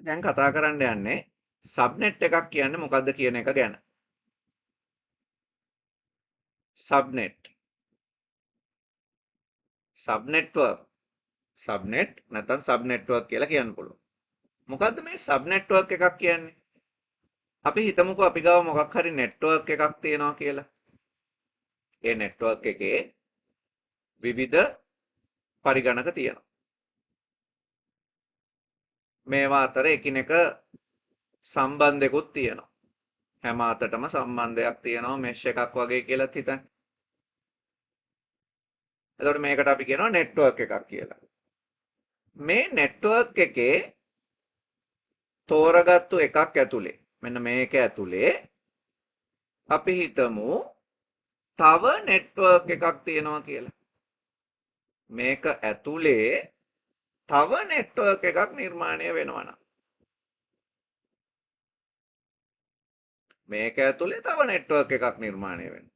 දැන් කතා කරන්න යන්නේ සබ්නෙට් එකක් කියන්නේ මොකක්ද කියන එක ගැන. සබ්නෙට් සබ්නෙට්වර්ක් සබ්නෙට් නැත්නම් සබ්නෙට්වර්ක් කියලා කියන්න පුළුවන්. මොකද්ද මේ සබ්නෙට්වර්ක් එකක් කියන්නේ? අපි හිතමුකෝ අපි ගාව මොකක් හරි නෙට්වර්ක් එකක් තියෙනවා කියලා. ඒ නෙට්වර්ක් එකේ විවිධ පරිගණක තියෙනවා. මේවා අතර එකිනෙක සම්බන්ධයකුත් තියෙනවා. හැම අතටම සම්බන්ධයක් තියෙනවා මෙෂ් එකක් වගේ කියලා හිතන්න. එතකොට මේකට අපි කියනවා නෙට්වර්ක් එකක් කියලා. මේ නෙට්වර්ක් එකේ තෝරගත්තු එකක් ඇතුලේ මෙන්න මේක ඇතුලේ අපි හිතමු තව නෙට්වර්ක් එකක් තියෙනවා කියලා. මේක ඇතුලේ තව නෙට්වර්ක් එකක් නිර්මාණය වෙනවා නම් මේක ඇතුලේ තව නෙට්වර්ක් එකක් නිර්මාණය වෙනවා.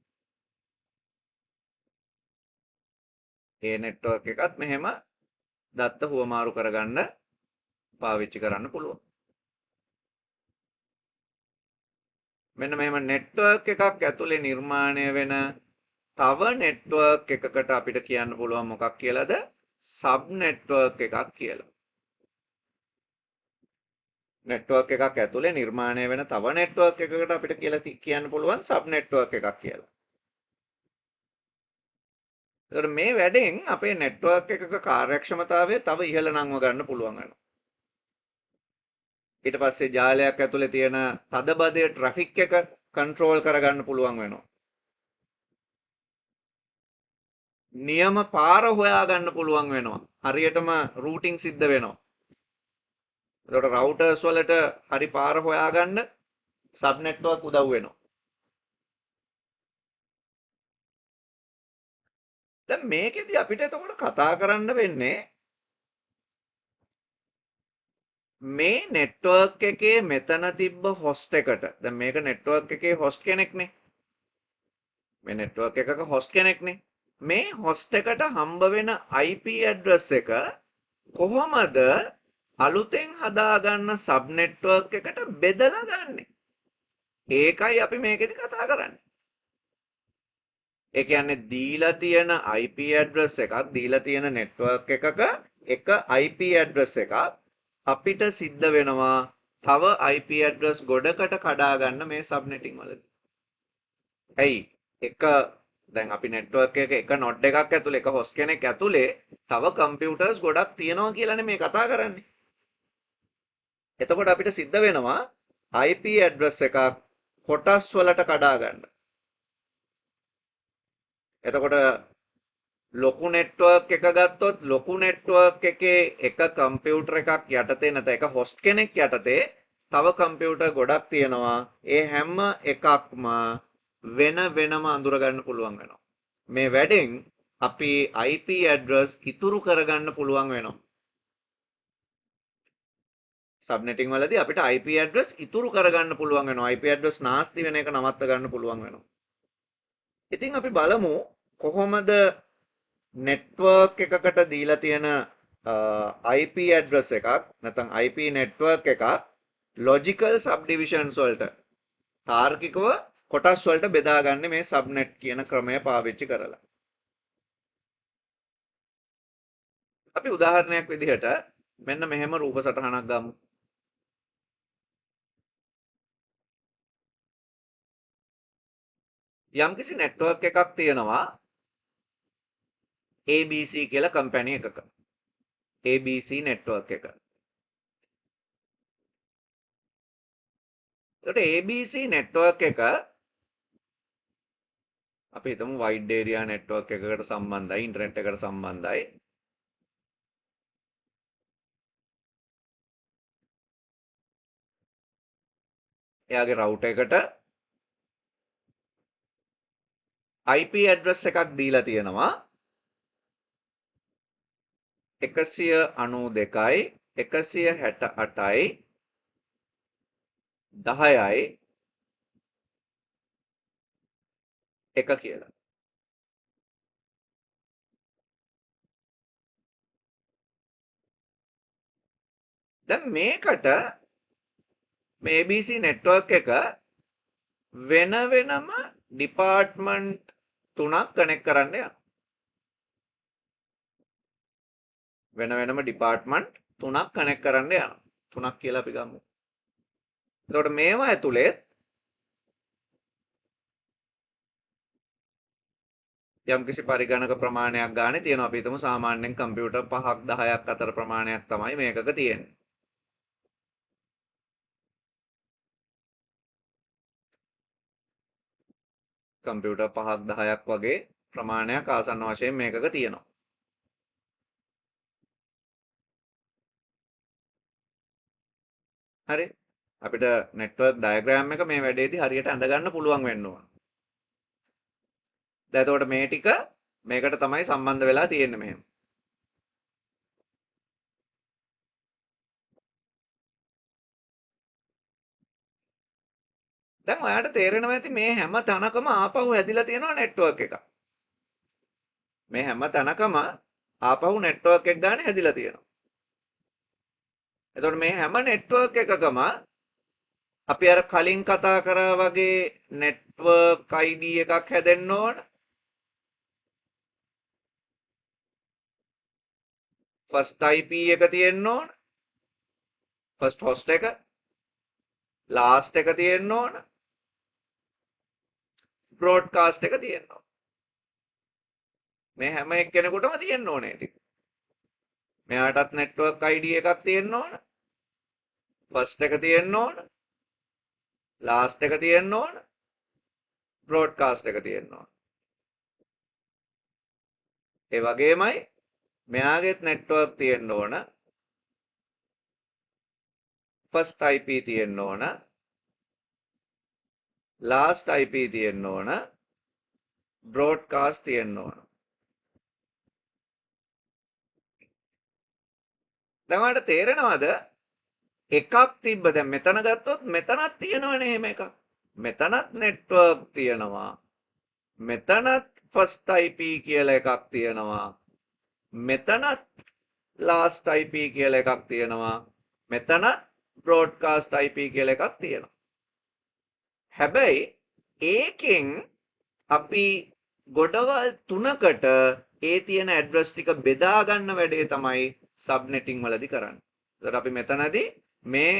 ඒ නෙට්වර්ක් එකත් මෙහෙම දත්ත හුවමාරු කරගන්න පාවිච්චි කරන්න පුළුවන්. මෙන්න මෙහෙම නෙට්වර්ක් එකක් ඇතුලේ නිර්මාණය වෙන තව නෙට්වර්ක් එකකට අපිට කියන්න පුළුවන් මොකක් කියලාද? සබ් නෙට්වර්ක් එකක් කියලා. නෙට්වර්ක් එකක් ඇතුලේ නිර්මාණය වෙන තව නෙට්වර්ක් එකකට අපිට කියලා කියන්න පුළුවන් සබ් නෙට්වර්ක් එකක් කියලා. එතකොට මේ වැඩෙන් අපේ නෙට්වර්ක් එකක කාර්යක්ෂමතාවය තව ඉහළ නංව ගන්න පුළුවන් වෙනවා. ඊට පස්සේ ජාලයක් ඇතුලේ තියෙන තදබදය ට්‍රැෆික් එක කන්ට්‍රෝල් කරගන්න පුළුවන් වෙනවා. නියම පාර හොයාගන්න පුළුවන් වෙනවා. හරියටම රූටින් සිද්ධ වෙනවා. එතකොට රවුටර්ස් වලට හරි පාර හොයාගන්න සබ් නෙට්වර්ක් උදව් වෙනවා. දැන් මේකෙදි අපිට එතකොට කතා කරන්න වෙන්නේ මේ නෙට්වර්ක් එකේ මෙතන තිබ්බ හොස්ට් එකට. දැන් මේක නෙට්වර්ක් එකේ හොස්ට් කෙනෙක්නේ. මේ නෙට්වර්ක් එකක හොස්ට් කෙනෙක්නේ. මේ හොස්ට් එකට හම්බ වෙන IP ඇඩ්‍රස් එක කොහොමද අලුතෙන් හදාගන්න සබ් නෙට්වර්ක් එකට බෙදලා ගන්නෙ? ඒකයි අපි මේකෙදි කතා කරන්නේ. ඒ කියන්නේ දීලා තියෙන IP ඇඩ්‍රස් එකක් දීලා තියෙන නෙට්වර්ක් එකක එක IP ඇඩ්‍රස් එකක් අපිට සිද්ධ වෙනවා තව IP ඇඩ්‍රස් ගොඩකට කඩා ගන්න මේ සබ්නෙටින් වලදී. ඇයි? එක දැන් අපි නෙට්වර්ක් එක නොඩ් එකක් ඇතුලේ එක හොස්ට් කෙනෙක් ඇතුලේ තව කම්පියුටර්ස් ගොඩක් තියෙනවා කියලානේ මේ කතා කරන්නේ. එතකොට අපිට සිද්ධ වෙනවා IP ඇඩ්‍රස් එකක් කොටස් වලට කඩා ගන්න. එතකොට ලොකු නෙට්වර්ක් එක ගත්තොත් ලොකු නෙට්වර්ක් එකේ එක කම්පියුටර් එකක් යටතේ නැත්නම් එක හොස්ට් කෙනෙක් යටතේ තව කම්පියුටර් ගොඩක් තියෙනවා. ඒ හැම එකක්ම වෙන වෙනම අඳුර ගන්න පුළුවන් වෙනවා. මේ වැඩෙන් අපි IP ඇඩ්‍රස් ඉතුරු කරගන්න පුළුවන් වෙනවා. සබ්නෙටින් වලදී අපිට IP ඇඩ්‍රස් ඉතුරු කරගන්න පුළුවන් වෙනවා. IP ඇඩ්‍රස් නාස්ති වෙන එක නවත්ත ගන්න පුළුවන් වෙනවා. ඉතින් අපි බලමු කොහොමද නෙට්වර්ක් එකකට දීලා තියෙන IP ඇඩ්‍රස් එකක් නැත්නම් IP නෙට්වර්ක් එකක් ලොජිකල් සබ්ඩිවිෂන්ස් වලට තාර්කිකව කොටස් වලට බෙදාගන්නේ මේ සබ්නෙට් කියන ක්‍රමය පාවිච්චි කරලා. අපි උදාහරණයක් විදිහට මෙන්න මෙහෙම රූප සටහනක් ගමු. යම්කිසි නෙට්වර්ක් එකක් තියෙනවා ABC කියලා කම්පැනි එකක. ABC නෙට්වර්ක් එක. එතකොට ABC නෙට්වර්ක් එක අපි හිතමු වයිඩ් ඒරියා නෙට්වර්ක් එකකට සම්බන්ධයි ඉන්ටර්නෙට් එකට සම්බන්ධයි. එයාගේ රවුටර් එකට IP ඇඩ්‍රස් එකක් දීලා තියෙනවා 192යි 168යි 10යි 1 කියලා. දැන් මේකට මේ ABC network එක වෙන වෙනම ඩිපාර්ට්මන්ට් 3ක් කනෙක්ට් කරන්න යනවා. වෙන වෙනම ඩිපාර්ට්මන්ට් 3ක් කනෙක්ට් කරන්න යනවා. 3ක් කියලා අපි ගමු. එතකොට මේවා ඇතුලේ යම්කිසි පරිගණක ප්‍රමාණයක් ගානේ තියෙනවා. අපි හිතමු සාමාන්‍යයෙන් කම්පියුටර් 5ක් 10ක් අතර ප්‍රමාණයක් තමයි මේකක තියෙන්නේ. කම්පියුටර් 5ක් 10ක් වගේ ප්‍රමාණයක් ආසන්න වශයෙන් මේකක තියෙනවා. හරි. අපිට නෙට්වර්ක් ඩයග්‍රෑම් එක මේ වැඩේදී හරියට අඳගන්න පුළුවන් වෙන්න ඕන. දැන් එතකොට මේ ටික මේකට තමයි සම්බන්ධ වෙලා තියෙන්නේ මෙහෙම. දැන් ඔයාලට තේරෙනවා ඇති මේ හැම තැනකම ආපහු හැදිලා තියෙනවා නෙට්වර්ක් එකක්. මේ හැම තැනකම ආපහු නෙට්වර්ක් එක ගන්න හැදිලා තියෙනවා. එතකොට මේ හැම නෙට්වර්ක් එකකම අපි අර කලින් කතා කරා වගේ නෙට්වර්ක් ID එකක් හැදෙන්න ඕන. ෆස්ට් IP එක තියෙන්න ඕන. ෆස්ට් හොස්ට් එක. ලාස්ට් එක තියෙන්න ඕන. බ්‍රෝඩ්කාස්ට් එක තියෙන්න ඕන. මේ හැම එක්කෙනෙකුටම තියෙන්න ඕනේ ටික. මෙයාටත් නෙට්වර්ක් ID එකක් තියෙන්න ඕන. ෆස්ට් එක තියෙන්න ඕන. ලාස්ට් එක තියෙන්න ඕන. බ්‍රෝඩ්කාස්ට් එක තියෙන්න ඕන. ඒ වගේමයි මෙයාගෙත් නෙට්වර්ක් තියෙන්න ඕන. ෆස්ට් IP තියෙන්න ඕන. ලාස්ට් IP තියෙන්න ඕන. බ්‍රෝඩ්කාස්ට් තියෙන්න ඕන. දැන් ඔයාලට තේරෙනවද? එකක් තිබ්බ දැන් මෙතන ගත්තොත් මෙතනත් තියෙනවනේ එහෙම එකක්. මෙතනත් නෙට්වර්ක් තියෙනවා. මෙතනත් ෆස්ට් IP කියලා එකක් තියෙනවා. මෙතනත් ලාස්ට් IP කියලා එකක් තියෙනවා. මෙතනත් බ්‍රෝඩ්කාස්ට් IP කියලා එකක් තියෙනවා. හැබැයි ඒකෙන් අපි ගොඩවල් තුනකට ඒ තියෙන ඇඩ්‍රස් ටික බෙදා ගන්න වැඩේ තමයි සබ්නෙටිං වලදී කරන්නේ. ඒකට අපි මෙතනදී මේ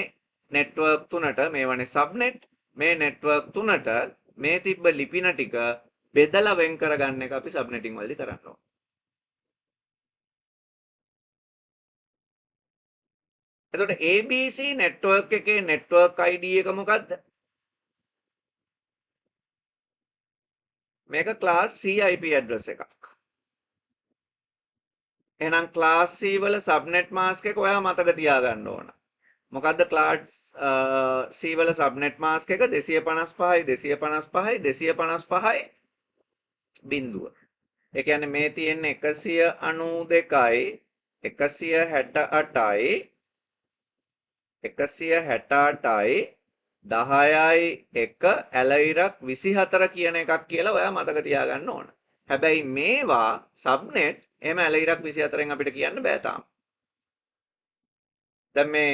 නෙට්වර්ක් තුනට මේවනේ සබ්නෙට් මේ නෙට්වර්ක් තුනට මේ තිබ්බ ලිපින ටික බෙදලා වෙන් කරගන්න එක අපි සබ්නෙටිං වලදී කරන්න ඕන. එතකොට ABC නෙට්වර්ක් එකේ නෙට්වර්ක් ID එක මොකද්ද? මේක ක්ලාස් C IP ඇඩ්‍රස් එකක්. එහෙනම් ක්ලාස් C වල සබ්නෙට් මාස්ක් එක ඔයා මතක තියාගන්න ඕන. මොකද්ද ක්ලාස් C වල සබ්නෙට් මාස්ක් එක 255යි 255යි 255යි බිඳුව. ඒ කියන්නේ මේ තියෙන්නේ 192යි 168යි 168යි 10යි 1 ඇලයිරක් 24 කියන එකක් කියලා ඔයා මතක තියාගන්න ඕන. හැබැයි මේවා සබ්නෙට් එහෙම ඇලයිරක් 24න් අපිට කියන්න බෑ තාම. දැන් මේ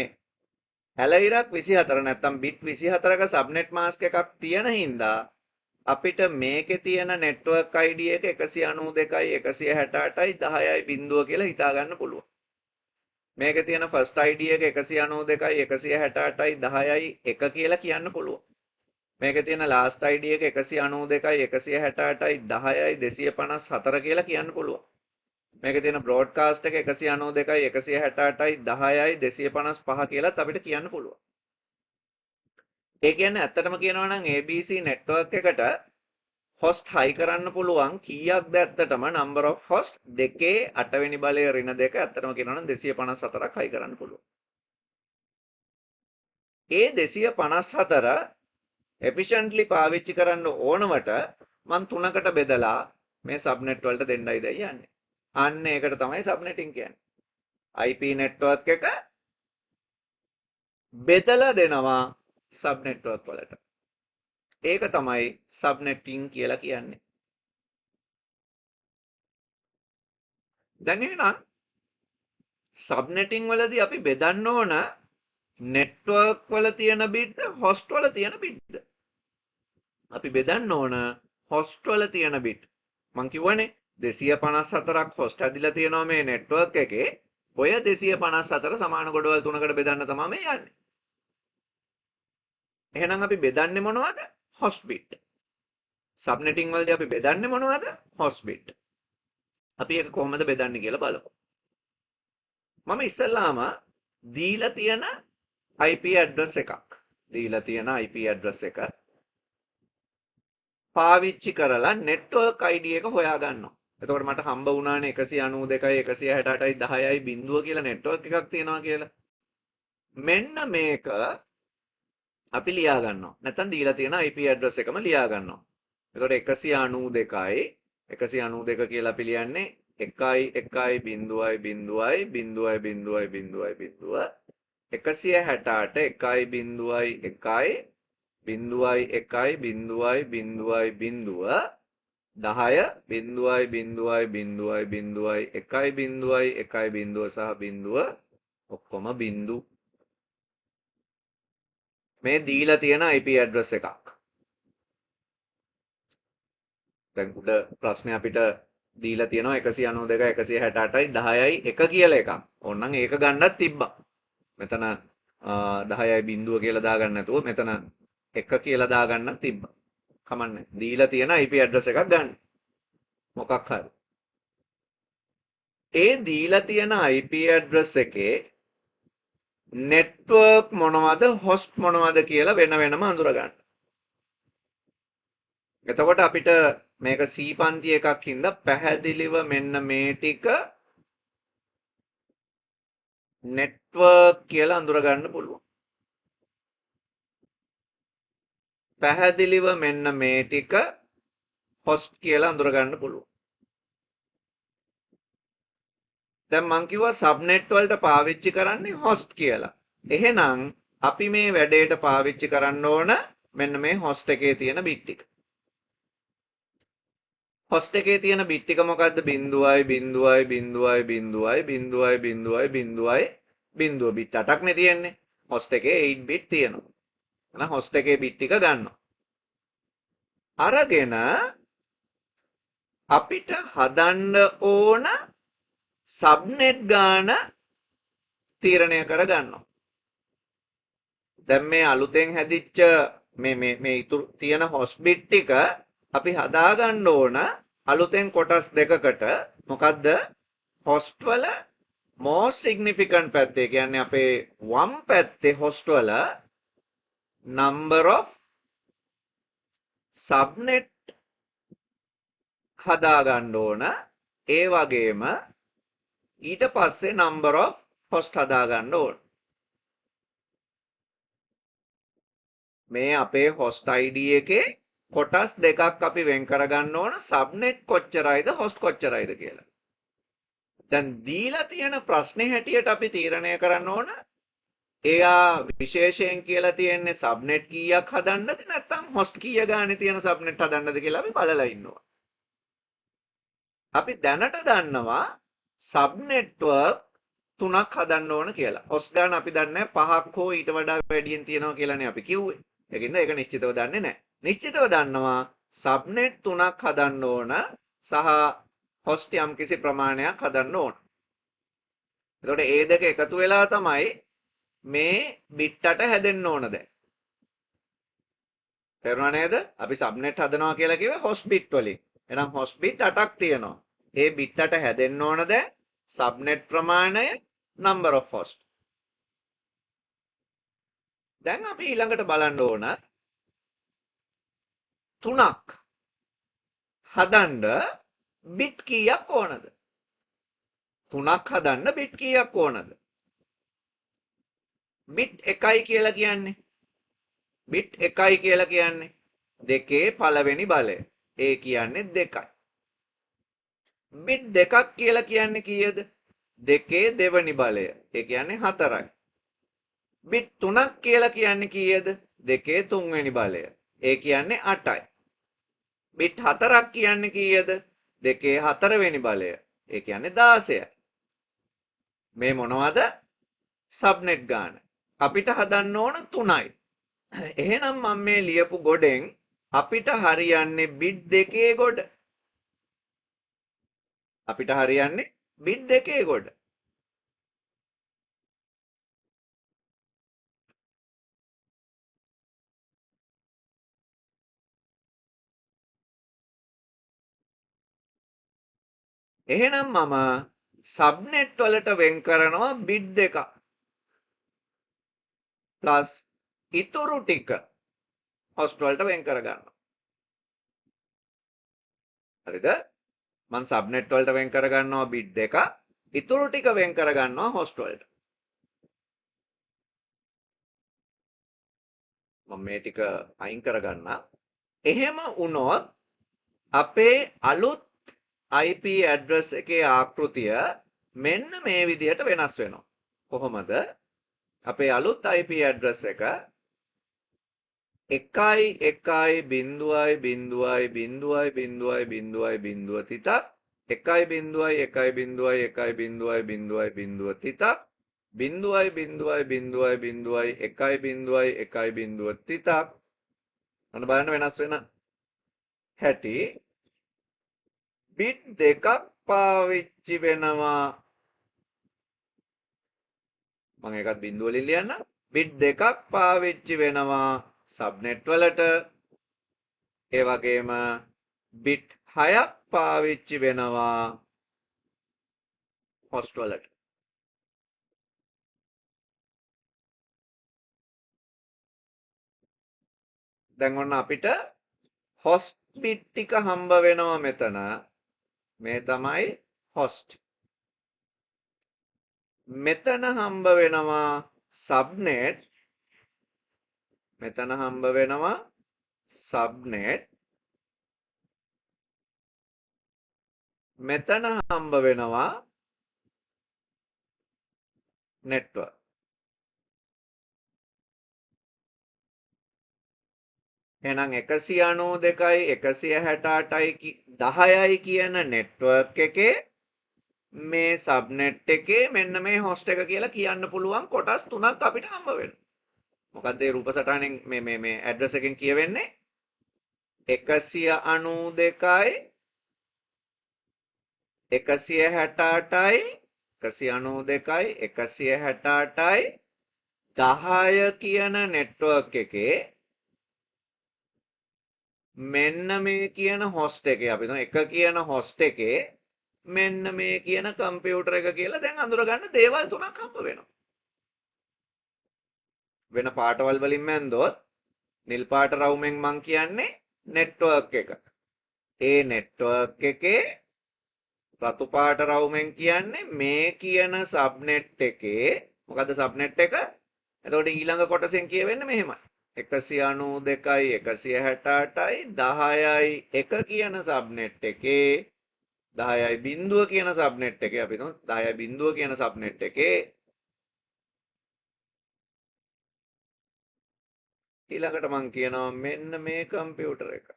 ඇලයිරක් 24 නැත්තම් බිට් 24ක සබ්නෙට් මාස්ක් එකක් තියෙන හින්දා අපිට මේකේ තියෙන නෙට්වර්ක් ID එක 192යි 168යි 10යි බිඳුව කියලා හිතා ගන්න පුළුවන්. මේකේ තියෙන ෆස්ට් ID එක 192යි 168යි 10යි 1 කියලා කියන්න පුළුවන්. මේකේ තියෙන ලාස්ට් ID එක 192යි 168යි 10යි 254 කියලා කියන්න පුළුවන්. මේකේ තියෙන බ්‍රෝඩ්කාස්ට් එක 192යි 168යි 10යි 255 කියලාත් අපිට කියන්න පුළුවන්. ඒ කියන්නේ ඇත්තටම කියනවා නම් ABC නෙට්වර්ක් එකට host high කරන්න පුළුවන් කීයක්ද ඇත්තටම number of host දෙකේ 8 වෙනි බලය ඍණ 2 ඇත්තටම කියනවා නම් 254ක් high කරන්න පුළුවන්. ඒ 254 efficiently පාවිච්චි කරන්න ඕනවට මම තුනකට බෙදලා මේ සබ්නෙට් වලට දෙන්නයි දැන් යන්නේ. අන්න ඒකට තමයි සබ්නෙටිං කියන්නේ. IP නෙට්වර්ක් එක බෙදලා දෙනවා සබ් නෙට්වර්ක් වලට. ඒක තමයි සබ්නෙටිං කියලා කියන්නේ. දැන් එහෙනම් සබ්නෙටිං වලදී අපි බෙදන්න ඕන නෙට්වර්ක් වල තියෙන බිට්ද හොස්ට් වල තියෙන බිට්ද? අපි බෙදන්න ඕන හොස්ට් වල තියෙන බිට්. මං කිව්වනේ 254ක් හොස්ට් ඇදිලා තියෙනවා මේ නෙට්වර්ක් එකේ. ඔය 254 සමාන ගොඩවල් තුනකට බෙදන්න තමයි මේ යන්නේ. එහෙනම් අපි බෙදන්නේ මොනවද? Host bit. සබ්නෙටින් වලදී අපි බෙදන්නේ මොනවද? Host bit. අපි ඒක කොහොමද බෙදන්නේ කියලා බලමු. මම ඉස්සෙල්ලාම දීලා තියෙන IP ඇඩ්‍රස් එකක්. දීලා තියෙන IP ඇඩ්‍රස් එක පාවිච්චි කරලා නෙට්වර්ක් ID එක හොයාගන්නවා. එතකොට මට හම්බ වුණානේ 192 168යි 10යි බිඳුව කියලා නෙට්වර්ක් එකක් තියෙනවා කියලා. මෙන්න මේක අපි ලියා ගන්නවා. නැත්නම් දීලා තියෙන IP ඇඩ්‍රස් එකම ලියා ගන්නවා. එතකොට 192යි 192 කියලා අපි ලියන්නේ 1 සහ බිඳුව ඔක්කොම බිඳු. මේ දීලා තියෙන IP ඇඩ්‍රස් එකක්. දැන් උඩ ප්‍රශ්නේ අපිට දීලා තියෙනවා 192 168යි 10යි 1 කියලා එකක්. ඕනනම් ඒක ගන්නත් තිබ්බා. මෙතන 10යි බිඳුව කියලා දාගන්න නැතුව මෙතන 1 කියලා දාගන්නත් තිබ්බා. කමන්නේ. දීලා තියෙන IP ඇඩ්‍රස් එකක් ගන්න. මොකක් හරි. ඒ දීලා තියෙන IP ඇඩ්‍රස් එකේ නෙට්වර්ක් මොනවද හොස්ට් මොනවද කියලා වෙන වෙනම අඳුර ගන්න. එතකොට අපිට මේක C පන්ති එකක් හින්දා පැහැදිලිව මෙන්න මේ ටික නෙට්වර්ක් කියලා අඳුර ගන්න පුළුවන්. පැහැදිලිව මෙන්න මේ ටික හොස්ට් කියලා අඳුර ගන්න පුළුවන්. දැන් මං කිව්වා සබ්නෙට් වලට පාවිච්චි කරන්නේ හොස්ට් කියලා. එහෙනම් අපි මේ වැඩේට පාවිච්චි කරන්න ඕන මෙන්න මේ හොස්ට් එකේ තියෙන බිට් ටික. හොස්ට් එකේ තියෙන බිට් ටික මොකද්ද? 0.0.0.0.0.0 බිට් 8ක් නේ තියෙන්නේ. හොස්ට් එකේ 8 බිට් තියෙනවා. එහෙනම් හොස්ට් එකේ බිට් ටික ගන්නවා. අරගෙන අපිට හදන්න ඕන සබ්නෙට් ගාන තීරණය කරගන්නවා. දැන් මේ අලුතෙන් හැදිච්ච මේ ඉතුරු තියෙන හොස්ට් බිට් ටික අපි හදාගන්න ඕන අලුතෙන් කොටස් දෙකකට. මොකද්ද? හොස්ට් වල most significant පැත්තේ කියන්නේ අපේ වම් පැත්තේ හොස්ට් වල number of subnet හදාගන්න ඕන. ඒ වගේම ඊට පස්සේ number of host හදාගන්න ඕන. මේ අපේ host ID එකේ කොටස් දෙකක් අපි වෙන් කරගන්න ඕන subnet කොච්චරයිද host කොච්චරයිද කියලා. දැන් දීලා තියෙන ප්‍රශ්නේ හැටියට අපි තීරණය කරන්න ඕන එයා විශේෂයෙන් කියලා තියෙන්නේ subnet කීයක් හදන්නද නැත්නම් host කීය ගානේ තියෙන subnet හදන්නද කියලා අපි බලලා ඉන්නවා. අපි දැනට දන්නවා sub network 3ක් හදන්න ඕන කියලා. host ගාන අපි දන්නේ 5ක් හෝ ඊට වඩා වැඩියෙන් තියෙනවා කියලානේ අපි කිව්වේ. ඒකින්ද ඒක නිශ්චිතව දන්නේ නැහැ. නිශ්චිතව දන්නවා subnet 3ක් හදන්න ඕන සහ host යම්කිසි ප්‍රමාණයක් හදන්න ඕන. එතකොට ඒ දෙක එකතු වෙලා තමයි මේ bit 8 හැදෙන්න ඕන දැන්. තේරුණා නේද? අපි subnet හදනවා කියලා කිව්වේ host bit වලින්. එහෙනම් host bit 8ක් තියෙනවා. ඒ bit 8 හැදෙන්න ඕන දැන් subnet ප්‍රමාණය number of host. දැන් අපි ඊළඟට බලන්න ඕන 3ක් හදන්න bit කීයක් ඕනද? 3ක් හදන්න bit කීයක් ඕනද? bit 1යි කියලා කියන්නේ bit 1යි කියලා කියන්නේ දෙකේ පළවෙනි බලය. ඒ කියන්නේ 2යි. bit 2ක් කියලා කියන්නේ කීයද? දෙකේ දෙවෙනි බලය. ඒ කියන්නේ 4යි. bit 3ක් කියලා කියන්නේ කීයද? දෙකේ තුන්වෙනි බලය. ඒ කියන්නේ 8යි. bit 4ක් කියන්නේ කීයද? දෙකේ හතරවෙනි බලය. ඒ කියන්නේ 16යි. මේ මොනවද? subnet ගාන. අපිට හදන්න ඕන 3යි. එහෙනම් මම මේ ලියපු ගොඩෙන් අපිට හරියන්නේ බිට් දෙකේ ගොඩ. අපිට හරියන්නේ බිට් දෙකේ ගොඩ. එහෙනම් මම සබ්නෙට් වලට වෙන් කරනවා බිට් දෙකක්. ප්ලස් ඉතුරු ටික හොස්ට් වලට වෙන් කරගන්නවා. හරිද? මම සබ්නෙට් වලට වෙන් කරගන්නවා බිට් දෙක. ඉතුරු ටික වෙන් කරගන්නවා හොස්ට් වලට. මම මේ ටික අයින් කරගන්න. එහෙම වුණොත් අපේ අලුත් IP ඇඩ්‍රස් එකේ ආකෘතිය මෙන්න මේ විදිහට වෙනස් වෙනවා. කොහොමද? අපේ අලුත් IP ඇඩ්‍රස් එක 1.1.0.0.0.0 තිතක් 1.1.1.0.0.0 තිතක් 0.0.0.1.1 තිතක් අන්න බලන්න වෙනස් වෙන හැටි බිට් දෙකක් පාවිච්චි වෙනවා. මම ඒකත් බිඳුව වලින් ලියන්න. බිට් දෙකක් පාවිච්චි වෙනවා සබ්නෙට් වලට. ඒ වගේම බිට් 6ක් පාවිච්චි වෙනවා හොස්ට් වලට. දැන් ඔන්න අපිට හොස්ට් බිට් ටික හම්බ වෙනවා මෙතන. මේ තමයි හොස්ට්. මෙතන හම්බ වෙනවා සබ්නෙට්. මෙතන හම්බ වෙනවා සබ්නෙට්. මෙතන හම්බ වෙනවා නෙට්වර්ක්. එහෙනම් 192යි 168යි 10යි කියන නෙට්වර්ක් එකේ මේ සබ්නෙට් එකේ මෙන්න මේ හොස්ට් එක කියලා කියන්න පුළුවන් කොටස් තුනක් අපිට හම්බ වෙනවා. මොකද්ද ඒ රූප සටහනෙන් මේ ඇඩ්‍රස් එකෙන් කියවෙන්නේ? 192යි 168යි 192යි 168යි 10 කියන නෙට්වර්ක් එකේ මෙන්න මේ කියන හොස්ට් එකේ අපි හිතමු 1 කියන හොස්ට් එකේ මෙන්න මේ කියන කම්පියුටර් එක කියලා දැන් අඳුරගන්න දේවල් තුනක් හම්බ වෙනවා. වෙන පාටවල් වලින් මැන්දොත් නිල් පාට රවුමෙන් මං කියන්නේ නෙට්වර්ක් එක. ඒ නෙට්වර්ක් එකේ රතු පාට රවුමෙන් කියන්නේ මේ කියන සබ්නෙට් එකේ මොකද්ද සබ්නෙට් එක? එතකොට ඊළඟ කොටසෙන් කියවෙන්නේ මෙහෙමයි. 192යි 168යි 10යි 1 කියන සබ්නෙට් එකේ 10යි බිඳුව කියන සබ්නෙට් එකේ අපි හිතමු 10යි බිඳුව කියන සබ්නෙට් එකේ ඊළඟට මං කියනවා මෙන්න මේ කම්පියුටර් එක.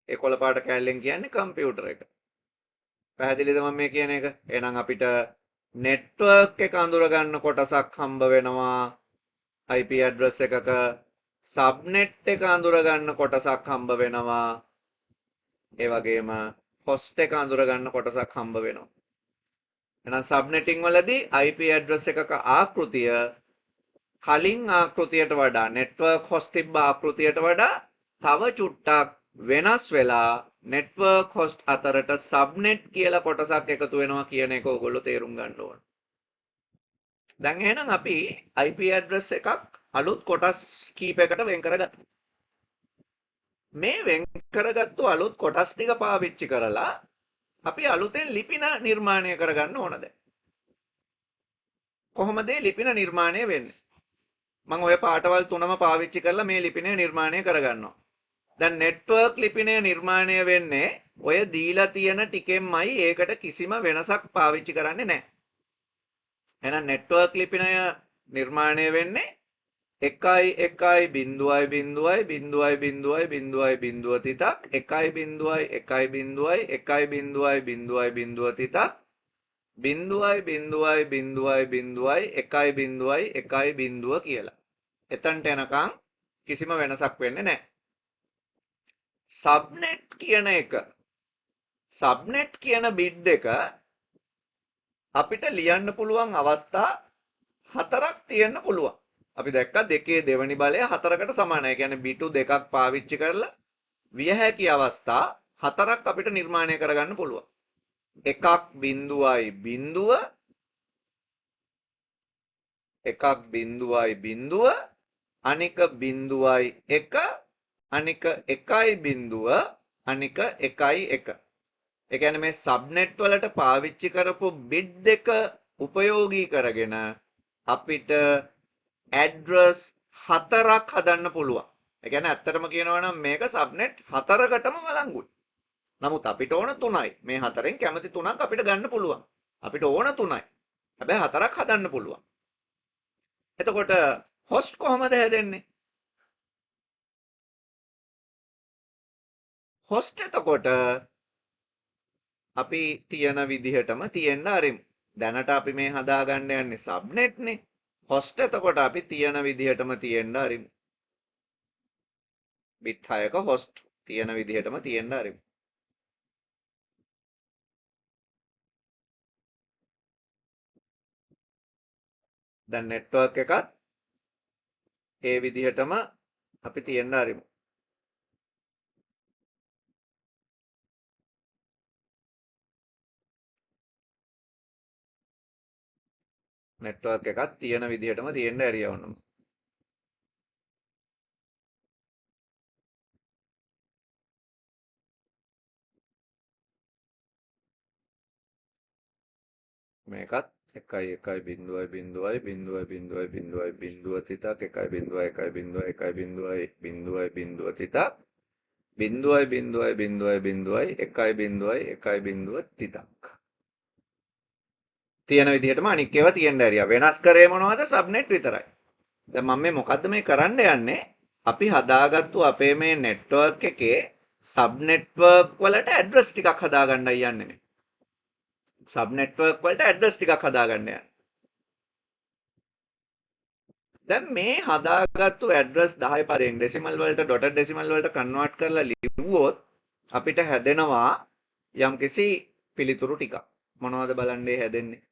ඒ කොළ පාට කැලෙන් කියන්නේ කම්පියුටර් එක. පැහැදිලිද මම මේ කියන එක? එහෙනම් අපිට නෙට්වර්ක් එක අඳුර ගන්න කොටසක් හම්බ වෙනවා IP ඇඩ්‍රස් එකක. සබ්නෙට් එක අඳුර ගන්න කොටසක් හම්බ වෙනවා. ඒ වගේම හොස්ට් එක අඳුර ගන්න කොටසක් හම්බ වෙනවා. එහෙනම් සබ්නෙටින් වලදී IP ඇඩ්‍රස් එකක ආකෘතිය කලින් ආකෘතියට වඩා නෙට්වර්ක් හොස්ට් තිබ්බ ආකෘතියට වඩා තව චුට්ටක් වෙනස් වෙලා නෙට්වර්ක් හොස්ට් අතරට සබ්නෙට් කියලා කොටසක් එකතු වෙනවා කියන එක ඔයගොල්ලෝ තේරුම් ගන්න ඕන. දැන් එහෙනම් අපි IP ඇඩ්‍රස් එකක් අලුත් කොටස් කීපයකට වෙන් කරගත්තා. මේ වෙන් කරගත්තු අලුත් කොටස් ටික පාවිච්චි කරලා අපි අලුතෙන් ලිපින නිර්මාණය කරගන්න ඕනද? කොහොමද ලිපින නිර්මාණය වෙන්නේ? මම ඔය පාටවල් තුනම පාවිච්චි කරලා මේ ලිපිනය නිර්මාණය කරගන්නවා. දැන් නෙට්වර්ක් ලිපිනය නිර්මාණය වෙන්නේ ඔය දීලා තියෙන ටිකෙන්මයි. ඒකට කිසිම වෙනසක් පාවිච්චි කරන්නේ නැහැ. එහෙනම් නෙට්වර්ක් ලිපිනය නිර්මාණය වෙන්නේ 1.0.0.0.0.0 තිතක් 1.1.1.0.0.0 තිතක් 0.0.0.1 කියලා. එතනට එනකන් කිසිම වෙනසක් වෙන්නේ නැහැ. සබ්නෙට් කියන බිට් එක අපිට ලියන්න පුළුවන් අවස්ථා 4ක් තියෙන්න පුළුවන්. අපි දැක්කා දෙකේ දෙවනි බලය 4කට සමානයි. ඒ කියන්නේ බිටු දෙකක් පාවිච්චි කරලා විය හැකි අවස්ථා 4ක් අපිට නිර්මාණය කරගන්න පුළුවන්. 1.0 1.0 අනික 0.1 අනික 1.0 අනික 1.1. ඒ කියන්නේ මේ සබ්නෙට් වලට පාවිච්චි කරපු බිට් දෙක උපයෝගී කරගෙන අපිට ඇඩ්‍රස් 4ක් හදන්න පුළුවන්. ඒ කියන්නේ ඇත්තටම කියනවා නම් මේක සබ්නෙට් 4කටම වළංගුයි. නමුත් අපිට ඕන 3යි. මේ 4න් කැමති 3ක් අපිට ගන්න පුළුවන්. අපිට ඕන 3යි. හැබැයි 4ක් හදන්න පුළුවන්. එතකොට හොස්ට් කොහොමද හැදෙන්නේ? හොස්ට් එතකොට අපි තියන විදිහටම තියෙන්න ආරිමු. දැනට අපි මේ හදාගන්න යන්නේ සබ්නෙට් නේ. හොස්ට් එතකොට අපි තියන විදිහටම තියෙන්න ආරිමු. බිට් 6ක හොස්ට් තියන විදිහටම තියෙන්න ආරිමු. දැන් නෙට්වර්ක් එකත් ඒ විදිහටම අපි තියෙන්න ආරිමු. නෙට්වර්ක් එකත් තියෙන විදිහටම තියෙන්න ඇරියා වුණා. මේකත් 1.1.0.0.0.0.0 තිතක් 1.1.1.1.1.0 තිතක් 0.0.0.1.1 තිතක් තියෙන විදිහටම අනික් ඒවා තියෙන්න ඇරියා. වෙනස් කරේ මොනවද? සබ්නෙට් විතරයි. දැන් මම මේ මොකද්ද මේ කරන්න යන්නේ? අපි හදාගත්තු අපේ මේ නෙට්වර්ක් එකේ සබ් නෙට්වර්ක් වලට ඇඩ්‍රස් ටිකක් හදාගන්නයි යන්නේ මේ. සබ් නෙට්වර්ක් වලට ඇඩ්‍රස් ටිකක් හදාගන්න යන්නේ. දැන් මේ හදාගත්තු ඇඩ්‍රස් 10 පදයෙන් ඩෙසිමල් වලට ඩොටඩ් ඩෙසිමල් වලට කන්වර්ට් කරලා ලිව්වොත් අපිට හැදෙනවා යම්කිසි පිළිතුරු ටිකක්. මොනවද බලන්නේ හැදෙන්නේ?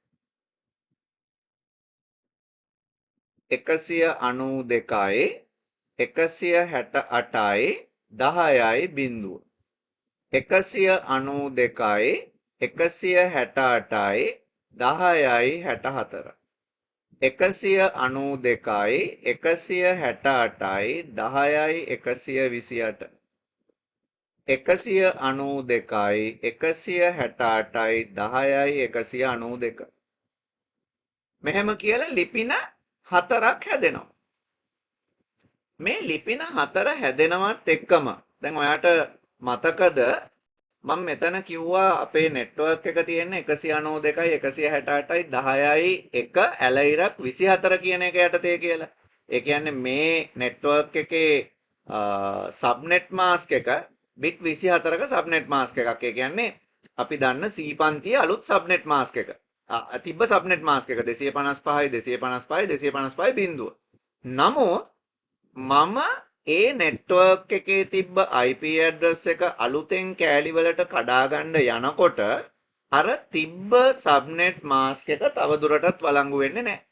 192යි 168යි 10යි බිඳුව. 192යි 168යි 10යි 64. 192යි 168යි 10යි 128. 192යි 168යි 10යි 192. මෙහෙම කියලා ලිපින 4ක් හැදෙනවා. මේ ලිපින 4 හැදෙනවත් එක්කම දැන් ඔයාට මතකද මම මෙතන කිව්වා අපේ නෙට්වර්ක් එක තියෙන්නේ 192යි 168යි 10යි 1 ඇලයිරක් 24 කියන එක යටතේ කියලා. ඒ කියන්නේ මේ නෙට්වර්ක් එකේ සබ්නෙට් මාස්ක් එක බිට් 24ක සබ්නෙට් මාස්ක් එකක්. ඒ කියන්නේ අපි දන්න C පන්තියේ අලුත් සබ්නෙට් මාස්ක් එක. තිබ්බ සබ්නෙට් මාස්ක් එක 255යි 255යි 255යි බිඳුව. නමුත් මම ඒ නෙට්වර්ක් එකේ තිබ්බ IP ඇඩ්‍රස් එක අලුතෙන් කෑලි වලට කඩා ගන්න යනකොට අර තිබ්බ සබ්නෙට් මාස්ක් එක තවදුරටත් වළංගු වෙන්නේ නැහැ.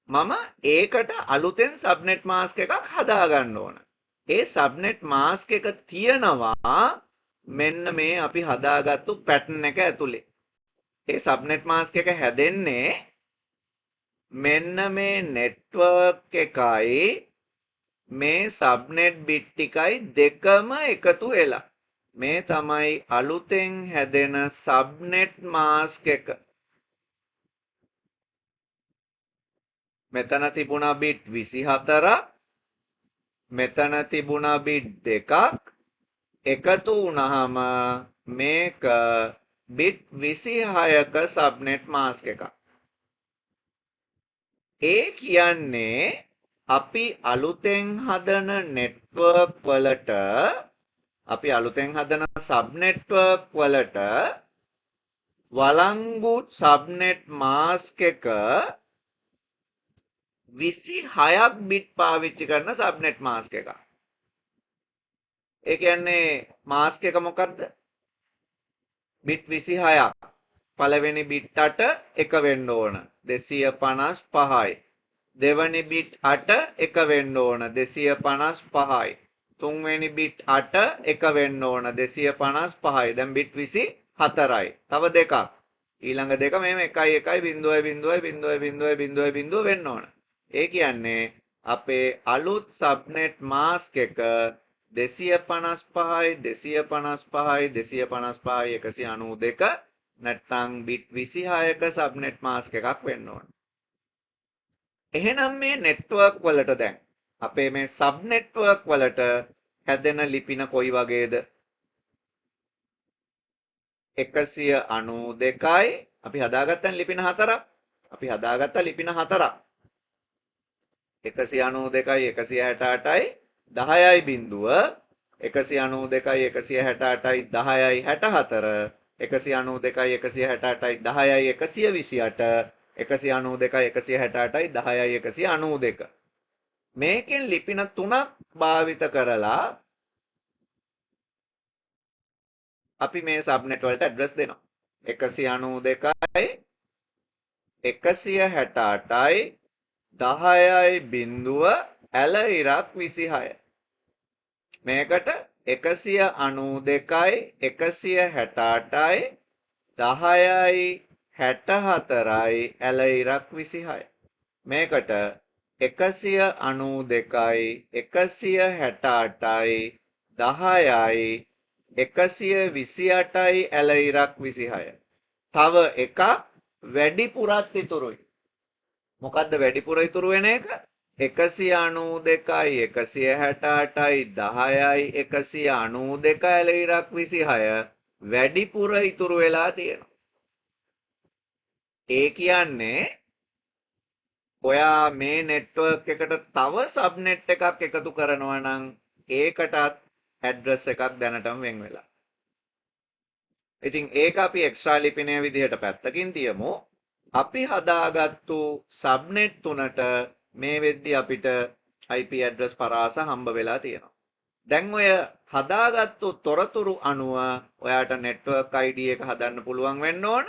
මම ඒකට අලුතෙන් සබ්නෙට් මාස්ක් එකක් හදා ගන්න ඕන. ඒ සබ්නෙට් මාස්ක් එක තියනවා මෙන්න මේ අපි හදාගත්තු පැටර්න් එක ඇතුලේ. ඒ සබ්නෙට් මාස්ක් එක හැදෙන්නේ මෙන්න මේ නෙට්වර්ක් එකයි මේ සබ්නෙට් බිට් ටිකයි දෙකම එකතු වෙලා මේ තමයි අලුතෙන් හැදෙන සබ්නෙට් මාස්ක් එක. මෙතන තිබුණා බිට් 24ක් මෙතන තිබුණා බිට් දෙකක් එකතු වුණාම මේක බිට් 26ක සබ්නෙට් මාස්ක් එකක්. ඒ කියන්නේ අපි අලුතෙන් හදන නෙට්වර්ක් වලට අපි අලුතෙන් හදන සබ් නෙට්වර්ක් වලට වලංගු සබ්නෙට් මාස්ක් එක 26ක් බිට් පාවිච්චි කරන සබ්නෙට් මාස්ක් එකක්. ඒ කියන්නේ මාස්ක් එක මොකක්ද? බිට් 26ක්. පළවෙනි බිට් 8 එක වෙන්න ඕන 255යි. දෙවැනි බිට් 8 එක වෙන්න ඕන 255යි. තුන්වෙනි බිට් 8 එක වෙන්න ඕන 255යි. දැන් බිට් 24යි. තව දෙකක්. ඊළඟ දෙක මෙහෙම 1 1 0.0.0.0.0 වෙන්න ඕන. ඒ කියන්නේ අපේ අලුත් සබ්නෙට් මාස්ක් එක 255යි 255යි 255යි 192 නැත්නම් බිට් 26ක සබ්නෙට් මාස්ක් එකක් වෙන්න ඕන. එහෙනම් මේ නෙට්වර්ක් වලට දැන් අපේ මේ සබ් නෙට්වර්ක් වලට හැදෙන ලිපින කොයි වගේද? 192යි අපි හදාගත්තා ලිපින 4ක්. අපි හදාගත්තා ලිපින 4ක්. 192යි 168යි 10යි බිඳුව 192යි 168යි 10යි 64 192යි 168යි 10යි 128 192යි 168යි 10යි 192 මේකෙන් ලිපින 3ක් භාවිත කරලා අපි මේ සබ්නෙට් වලට ඇඩ්‍රස් දෙනවා 192යි 168යි 10යි බිඳුව ඇල ඉරක් 26 මේකට 192යි 168යි 10යි 64යි ඇල ඉරක් 26 මේකට 192යි 168යි 10යි 128යි ඇල ඉරක් 26 තව එකක් වැඩිපුරත් ඉතුරුයි මොකද්ද වැඩිපුර ඉතුරු වෙන එක 192යි 168යි 10යි 192 ඇල ඉරක් 26 වැඩිපුර ඉතුරු වෙලා තියෙනවා ඒ කියන්නේ ඔයා මේ නෙට්වර්ක් එකට තව සබ්නෙට් එකක් එකතු කරනවා නම් ඒකටත් ඇඩ්‍රස් එකක් දැනටම වෙන් වෙලා. ඉතින් ඒක අපි එක්ස්ට්‍රා ලිපිනය විදිහට පැත්තකින් තියමු. අපි හදාගත්තු සබ්නෙට් තුනට මේ වෙද්දි අපිට IP ඇඩ්‍රස් පරාස හම්බ වෙලා තියෙනවා. දැන් ඔය හදාගත්තු තොරතුරු අනුව ඔයාට නෙට්වර්ක් ID එක හදන්න පුළුවන් වෙන්න ඕන.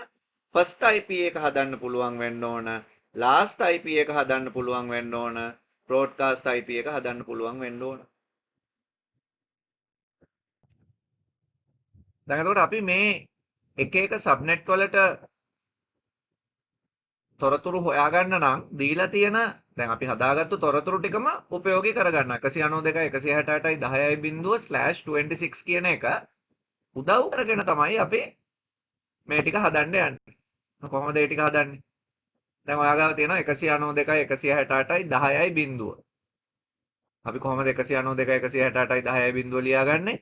ෆස්ට් IP එක හදන්න පුළුවන් වෙන්න ඕන. ලාස්ට් IP එක හදන්න පුළුවන් වෙන්න ඕන. බ්‍රෝඩ්කාස්ට් IP එක හදන්න පුළුවන් වෙන්න ඕන. දැන් එතකොට අපි මේ එක එක සබ්නෙට් වලට තොරතුරු හොයාගන්න නම් දීලා තියෙන දැන් අපි හදාගත්තු තොරතුරු ටිකම උපයෝගී කරගන්න 192 168යි 10යි බිඳුව /26 කියන එක උදව් කරගෙන තමයි අපි මේ ටික හදන්න යන්නේ. කොහොමද මේ ටික හදන්නේ? දැන් ඔයාගාව තියෙනවා 192යි 168යි 10යි බිඳුව. අපි කොහොමද 192යි 168යි 10යි බිඳුව ලියාගන්නේ?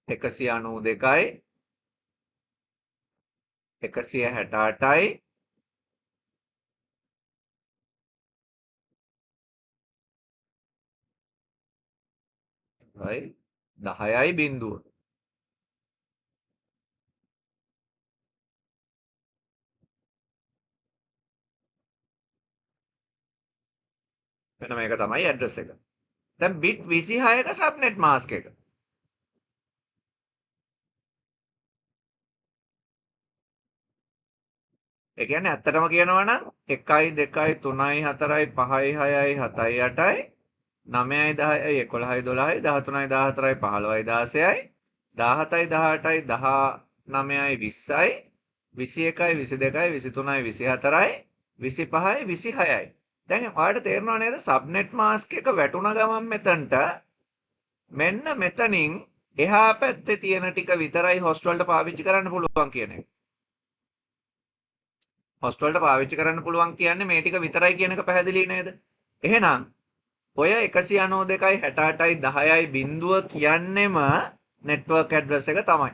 192යි 168යි 10යි බිඳුව. මෙන්න මේක තමයි ඇඩ්‍රස් එක. දැන් බිට් 26ක සබ්නෙට් මාස්ක් එක. ඒ කියන්නේ ඇත්තටම කියනවා නම් 1යි 2යි 3යි 4යි 5යි 6යි 7යි 8යි 9යි 10යි 11යි 12යි 13යි 14යි 15යි 16යි 17යි 18යි 19යි 20යි 21යි 22යි 23යි 24යි 25යි 26යි දැන් ඔයාලට තේරෙනව නේද සබ්නෙට් මාස්ක් එක වැටුණ ගමන් මෙතනට මෙන්න මෙතනින් එහා පැත්තේ තියෙන ටික විතරයි හොස්ට් වලට පාවිච්චි කරන්න පුළුවන් කියන එක. හොස්ට් වලට පාවිච්චි කරන්න පුළුවන් කියන්නේ මේ ටික විතරයි කියන එක පැහැදිලි නේද? එහෙනම් ඔය 192යි 68යි 10යි බිඳුව කියන්නෙම නෙට්වර්ක් ඇඩ්‍රස් එක තමයි.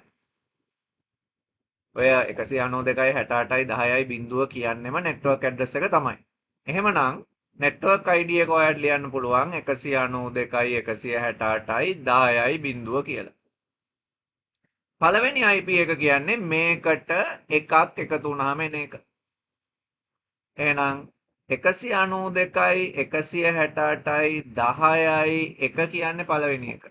ඔය 192යි 68යි 10යි බිඳුව කියන්නෙම නෙට්වර්ක් ඇඩ්‍රස් එක තමයි. එහෙමනම් නෙට්වර්ක් ID එක ඔයාලට ලියන්න පුළුවන් 192යි 168යි 10යි බිඳුව කියලා. පළවෙනි IP එක කියන්නේ මේකට එකක් එකතු වුණාම එන එක. එහෙනම් 192යි 168යි 10යි 1 කියන්නේ පළවෙනි එක.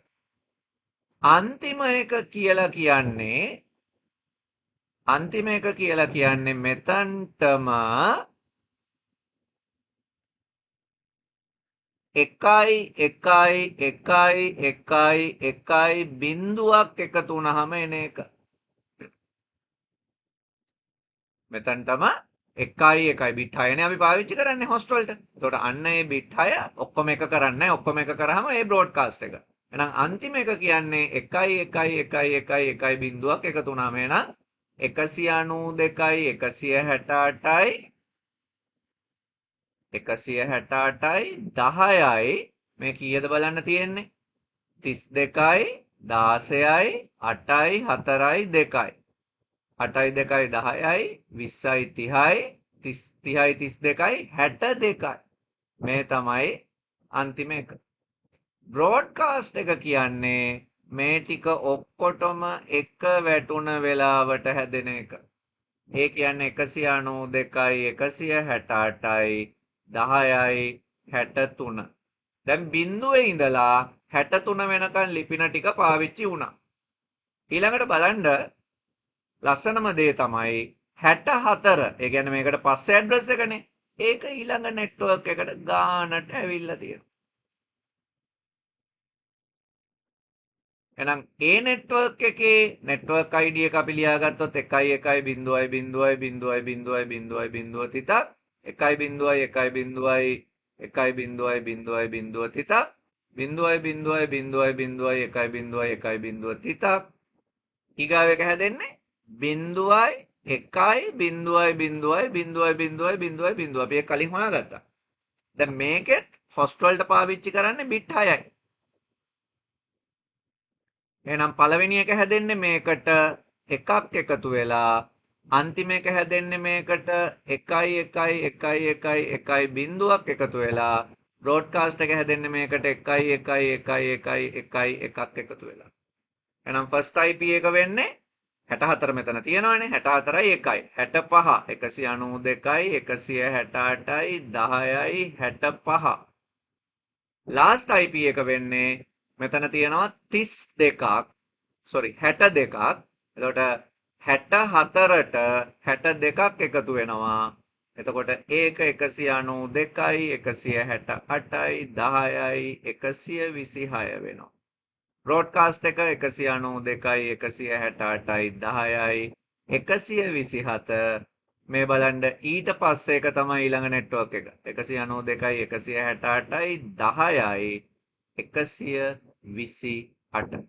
අන්තිම එක කියලා කියන්නේ මෙතනටම එකයි බිඳුවක් එකතු වුණාම එන එක. මෙතනටම එකයි බිට් 6නේ අපි පාවිච්චි කරන්නේ හොස්ට් වලට. එතකොට අන්න ඒ බිට් 6 ඔක්කොම එක කරන්නේ ඔක්කොම එක කරාම ඒ බ්‍රෝඩ්කාස්ට් එක. එහෙනම් අන්තිම එක කියන්නේ එකයි බිඳුවක් එකතු වුණාම එහෙනම් 192යි 168යි 168යි 10යි මේ කීයද බලන්න තියෙන්නේ 32යි 16යි 8යි 4යි 2යි 8යි 2යි 10යි 20යි 30යි 30යි 32යි 62යි මේ තමයි අන්තිම එක. බ්‍රෝඩ්කාස්ට් එක කියන්නේ මේ ටික ඔක්කොටම එක වැටුණ වෙලාවට හැදෙන එක. ඒ කියන්නේ 192යි 168යි 10යි 63. දැන් බිඳුවේ ඉඳලා 63 වෙනකන් ලිපින ටික පාවිච්චි වුණා. ඊළඟට බලන්න ලස්සනම දේ තමයි 64. ඒ කියන්නේ මේකට පස්සේ ඇඩ්‍රස් එකනේ. ඒක ඊළඟ නෙට්වර්ක් එකට ගානට ඇවිල්ලා තියෙනවා. එහෙනම් ඒ නෙට්වර්ක් එකේ නෙට්වර්ක් ID එක අපි ලියාගත්තොත් 1.1.0.0.0.0 තිතක් 1.1.1.1.0 තිතක් 0.0.0.1.0 තිතක් ඊගාව එක හැදෙන්නේ 0.1.0.0.0.0 අපි ඒක කලින් හොයාගත්තා. දැන් මේකෙත් හොස්ට් වලට පාවිච්චි කරන්නේ බිට් 6යි. එහෙනම් පළවෙනි එක හැදෙන්නේ මේකට එකක් එකතු වෙලා අන්තිම එක හැදෙන්නේ මේකට 1 බිඳුවක් එකතු වෙලා බ්‍රෝඩ්කාස්ට් එක හැදෙන්නේ මේකට 1 එකක් එකතු වෙලා. එහෙනම් ෆස්ට් IP එක වෙන්නේ 64 මෙතන තියෙනවානේ 64යි 1යි 65 192යි 168යි 10යි 65 ලාස්ට් IP එක වෙන්නේ මෙතන තියෙනවා 32ක් 62ක් එතකොට 64ට 62ක් එකතු වෙනවා එතකොට ඒක 192යි 168යි 10යි 126 වෙනවා බ්‍රෝඩ්කාස්ට් එක 192යි 168යි 10යි 127 මේ බලන්න ඊට පස්සේ එක තමයි ඊළඟ නෙට්වර්ක් එක 192යි 168යි 10යි 128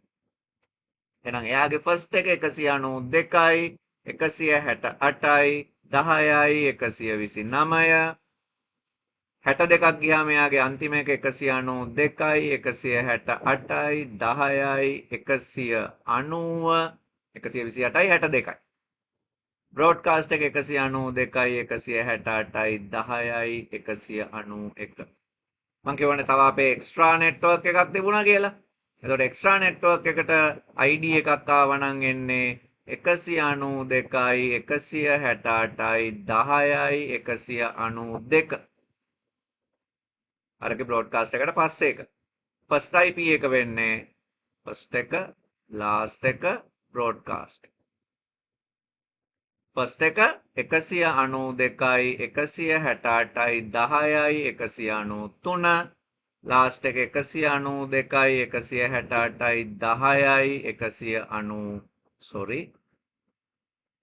එහෙනම් එයාගේ ෆස්ට් එක 192යි 168යි 10යි 129 62ක් ගියාම එයාගේ අන්තිම එක 192යි 168යි 10යි 190 128යි 62යි බ්‍රෝඩ්කාස්ට් එක 192යි 168යි 10යි 191 මම කියවනේ තව අපේ එක්ස්ට්‍රා නෙට්වර්ක් එකක් තිබුණා කියලා. එතකොට එක්ස්ට්‍රා නෙට්වර්ක් එකට ID එකක් ආවනම් එන්නේ 192යි 168යි 10යි 192. අරගේ බ්‍රෝඩ්කාස්ට් එකට පස්සේ එක. ෆස්ට් IP එක වෙන්නේ ෆස්ට් එක ලාස්ට් එක බ්‍රෝඩ්කාස්ට්. ෆස්ට් එක 192යි 168යි 10යි 193 ලාස්ට් එක 192යි 168යි 10යි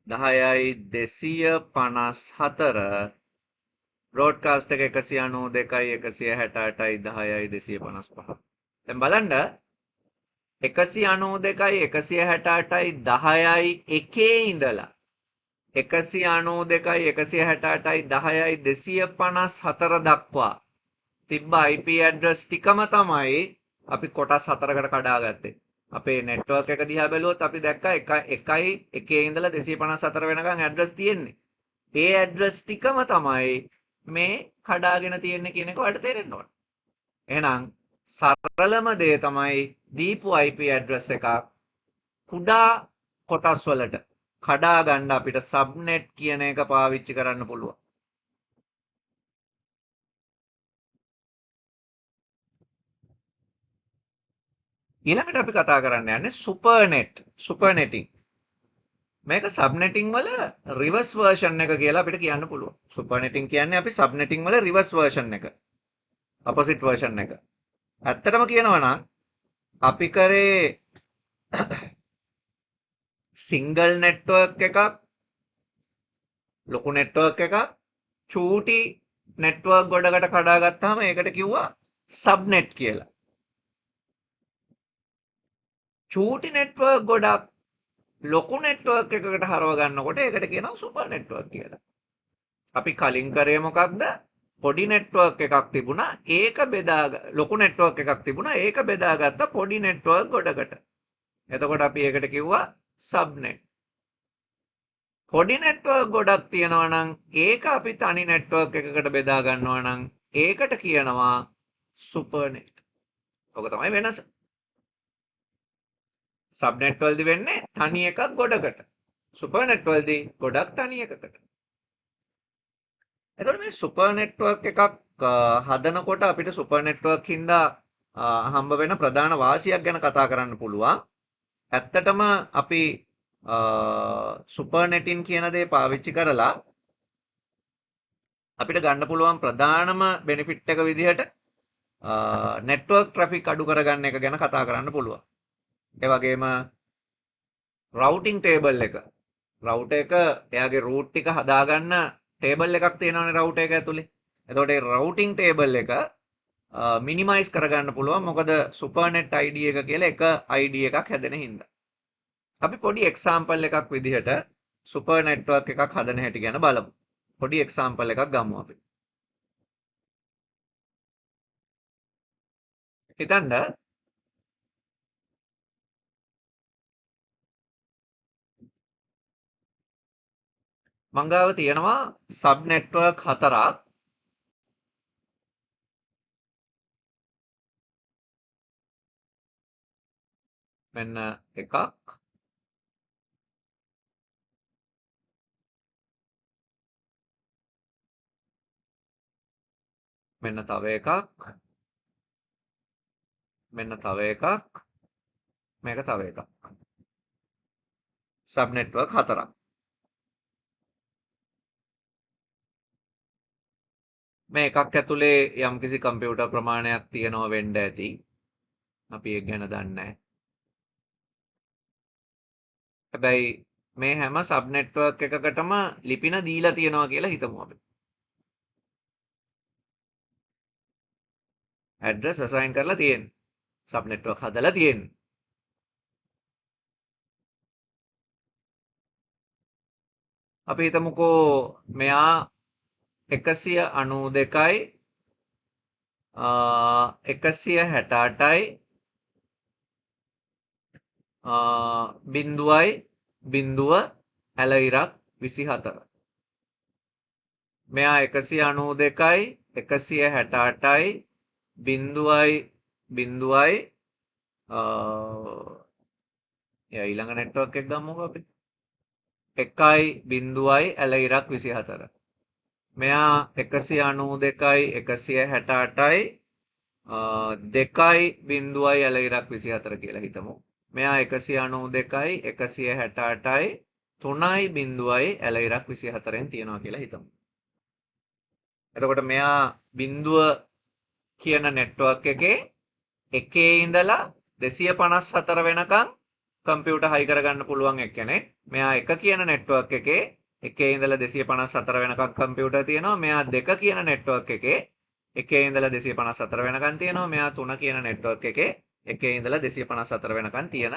10යි 254 බ්‍රෝඩ්කාස්ට් එක 192යි 168යි 10යි 255 දැන් බලන්න 192යි 168යි 10යි 1 ඉඳලා 192යි 168යි 10යි 254 දක්වා තිබ්බ IP ඇඩ්‍රස් ටිකම තමයි අපි කොටස් 4කට කඩාගත්තේ. අපේ නෙට්වර්ක් එක දිහා බැලුවොත් අපි දැක්කා 1 ඉඳලා 254 වෙනකන් ඇඩ්‍රස් තියෙන්නේ. ඒ ඇඩ්‍රස් ටිකම තමයි මේ කඩාගෙන තියෙන්නේ කියන එක ඔයාලට තේරෙන්න ඕන. එහෙනම් සරලම දේ තමයි දීපු IP ඇඩ්‍රස් එකක් කුඩා කොටස් වලට කඩා ගන්න අපිට සබ්නෙට් කියන එක පාවිච්චි කරන්න පුළුවන්. ඊළඟට අපි කතා කරන්න යන්නේ සුපර්නෙටිං. මේක සබ්නෙටිං වල රිවර්ස් වර්ෂන් එක කියලා අපිට කියන්න පුළුවන්. සුපර්නෙටිං කියන්නේ අපි සබ්නෙටිං වල රිවර්ස් වර්ෂන් එක. අපොසිට් වර්ෂන් එක. ඇත්තටම කියනවා නම් අපි කරේ සිංගල් නෙට්වර්ක් එකක්, ලොකු නෙට්වර්ක් එකක්, චූටි නෙට්වර්ක් ගොඩකට කඩා ගත්තාම ඒකට කිව්වා සබ්නෙට් කියලා. චූටි නෙට්වර්ක් ගොඩක් ලොකු නෙට්වර්ක් එකකට හරව ගන්නකොට ඒකට කියනවා සුපර් නෙට්වර්ක් කියලා. අපි කලින් කරේ මොකක්ද? පොඩි නෙට්වර්ක් එකක් තිබුණා ඒක ලොකු නෙට්වර්ක් එකක් තිබුණා ඒක බෙදාගත්ත පොඩි නෙට්වර්ක් ගොඩකට. එතකොට අපි ඒකට කිව්වා සබ්නෙට්. පොඩි නෙට්වර්ක් ගොඩක් තියෙනවා නම් ඒක අපි තනි නෙට්වර්ක් එකකට බෙදා ගන්නවා නම් ඒකට කියනවා සුපර්නෙට්. ඔක තමයි වෙනස. සබ්නෙට් වලදී වෙන්නේ තනි එකක් ගොඩකට. සුපර්නෙට් වලදී ගොඩක් තනි එකකට. එතකොට මේ සුපර් නෙට්වර්ක් එකක් හදනකොට අපිට සුපර් නෙට්වර්ක් හින්දා හම්බ වෙන ප්‍රධාන වාසියක් ගැන කතා කරන්න පුළුවන්. ඇත්තටම අපි සුපර් නෙටින් කියන දේ පාවිච්චි කරලා අපිට ගන්න පුළුවන් ප්‍රධානම බෙනිෆිට් එක විදිහට නෙට්වර්ක් ට්‍රැෆික් අඩු කරගන්න එක ගැන කතා කරන්න පුළුවන්. ඒ වගේම රවුටිං ටේබල් එක රවුටර් එක එයාගේ රූට් ටික හදාගන්න ටේබල් එකක් තියෙනවානේ රවුටර් එක ඇතුලේ. එතකොට ඒ රවුටිං ටේබල් එක මිනිමයිස් කරගන්න පුළුවන්. මොකද සුපර්නෙට් ID එක කියලා එක ID එකක් හැදෙන හින්දා. අපි පොඩි එක්සාම්පල් එකක් විදිහට සුපර් නෙට්වර්ක් එකක් හදන හැටි ගැන බලමු. පොඩි එක්සාම්පල් එකක් ගමු අපි. හිතන්න මං ගාව තියෙනවා සබ් නෙට්වර්ක් 4ක්. මෙන්න එකක්, මෙන්න තව එකක්, මෙන්න තව එකක්, මේක තව එකක්. සබ් නෙට්වර්ක් 4ක්. මේ එකක් ඇතුලේ යම්කිසි කම්පියුටර් ප්‍රමාණයක් තියෙනවා වෙන්න ඇති. අපි ඒක ගැන දන්නේ නැහැ. හැබැයි මේ හැම සබ් නෙට්වර්ක් එකකටම ලිපින දීලා තියෙනවා කියලා හිතමු අපි. ඇඩ්‍රස් අසයින් කරලා තියෙන්නේ. සබ් නෙට්වර්ක් හදලා තියෙන්නේ. අපි හිතමුකෝ මෙයා 192යි 168යි බිඳුවයි බිඳුව ඇලයිරක් 24. මෙයා 192යි 168යි බිඳුවයි බිඳුවයි ඊළඟ නෙට්වර්ක් එක ගමුකෝ අපි. 1යි බිඳුවයි ඇලයිරක් 24. මෙයා 192යි 168යි 2යි බිඳුවයි ඇලයිරක් 24 කියලා හිතමු. මෙයා 192යි 168යි 3යි බිඳුවයි ඇලයිරක් 24න් තියනවා කියලා හිතමු. එතකොට මෙයා බිඳුව කියන නෙට්වර්ක් එකේ එකේ ඉඳලා 254 වෙනකන් කම්පියුටර් හයි කරගන්න පුළුවන් එක්කෙනෙක්. මෙයා 1 කියන නෙට්වර්ක් එකේ එකේ ඉඳලා 254 වෙනකන් කම්පියුටර් තියෙනවා. මෙයා 2 කියන නෙට්වර්ක් එකේ එකේ ඉඳලා 254 වෙනකන් තියෙනවා. මෙයා 3 කියන නෙට්වර්ක් එකේ එකේ ඉඳලා 254 වෙනකන් තියෙන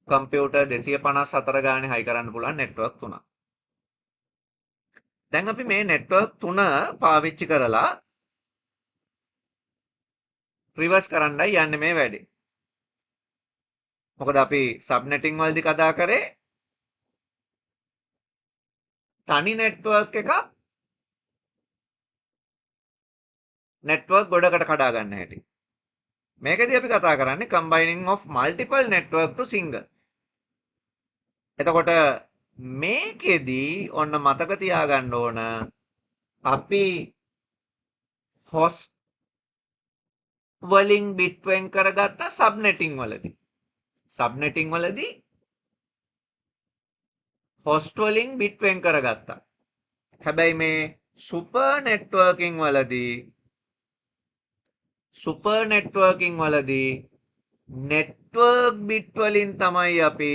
කම්පියුටර් 254 ගානේ හයි කරන්න පුළුවන් නෙට්වර්ක් 3ක්. දැන් අපි මේ නෙට්වර්ක් 3 පාවිච්චි කරලා රිවර්ස් කරන්නයි යන්නේ මේ වැඩේ. මොකද අපි සබ්නෙටිං වලදී කතා කරේ තනි නෙට්වර්ක් එකක් නෙට්වර්ක් ගොඩකට කඩා ගන්න හැටි. මේකදී අපි කතා කරන්නේ combining of multiple network to single. එතකොට මේකෙදී ඔන්න මතක තියාගන්න ඕන අපි host වලින් bit වෙන් කරගත්ත subnetting වලදී. subnetting වලදී host වලින් bit වෙන් කරගත්තා. හැබැයි මේ super networking වලදී network bit වලින් තමයි අපි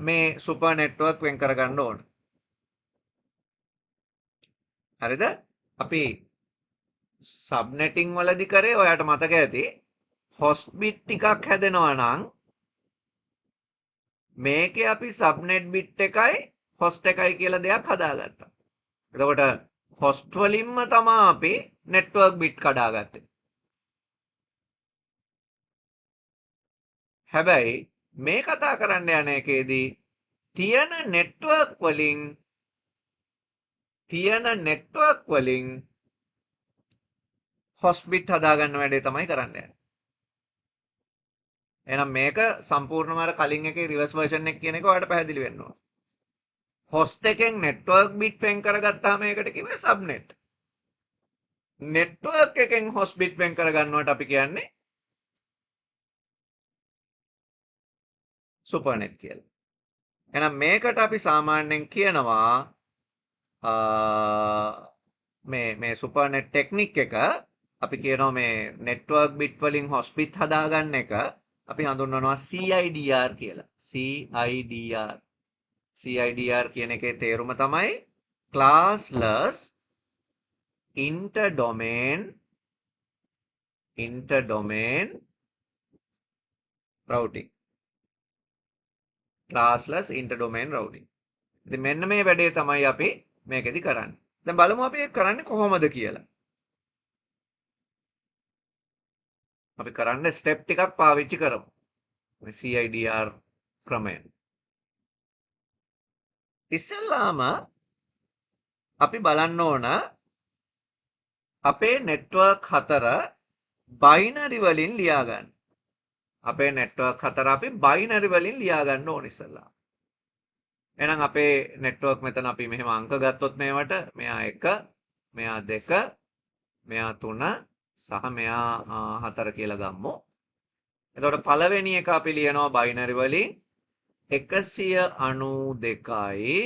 මේ super network වෙන් කරගන්න ඕන. හරිද? අපි subnetting වලදී කරේ ඔයාට මතක ඇති host bit ටිකක් හැදෙනවා නම් මේකේ අපි subnet bit එකයි host එකයි කියලා දෙයක් හදාගත්තා. එතකොට host වලින්ම තමයි අපි network bit කඩාගත්තේ. හැබැයි මේ කතා කරන්න යන එකේදී තියෙන network වලින් host bit හදාගන්න වැඩේ තමයි කරන්න යන්නේ. එහෙනම් මේක සම්පූර්ණම අර කලින් එකේ රිවර්ස් version එක කියන එක ඔයාලට පැහැදිලි වෙන්න ඕන. host එකෙන් network bit වෙන් කරගත්තාම මේකට කිව්වේ subnet. network එකෙන් host bit වෙන් කරගන්නවට අපි කියන්නේ supernet කියලා. එහෙනම් මේකට අපි සාමාන්‍යයෙන් කියනවා මේ supernet technique එක අපි කියනවා මේ network bit වලින් host bit හදාගන්න එක අපි හඳුන්වනවා CIDR කියලා. CIDR කියන එකේ තේරුම තමයි classless interdomain routing. classless interdomain routing. ඉතින් මෙන්න මේ වැඩේ තමයි අපි මේකෙදි කරන්නේ. දැන් බලමු අපි ඒක කරන්නේ කොහොමද කියලා. අපි කරන්න ස්ටෙප් ටිකක් පාවිච්චි කරමු. මේ CIDR ක්‍රමය. ඉස්සෙල්ලාම අපි බලන්න ඕන අපේ නෙට්වර්ක් හතර බයිනරි වලින් ලියා ගන්න. අපේ නෙට්වර්ක් හතර අපි බයිනරි වලින් ලියා ගන්න ඕන ඉස්සෙල්ලා. එහෙනම් අපේ නෙට්වර්ක් මෙතන අපි මෙහෙම අංක ගත්තොත් මේවට මෙයා 1, මෙයා 2, මෙයා 3 සහ මෙයා 4 කියලා ගමු. එතකොට පළවෙනි එක අපි ලියනවා බයිනරි වලින් 192යි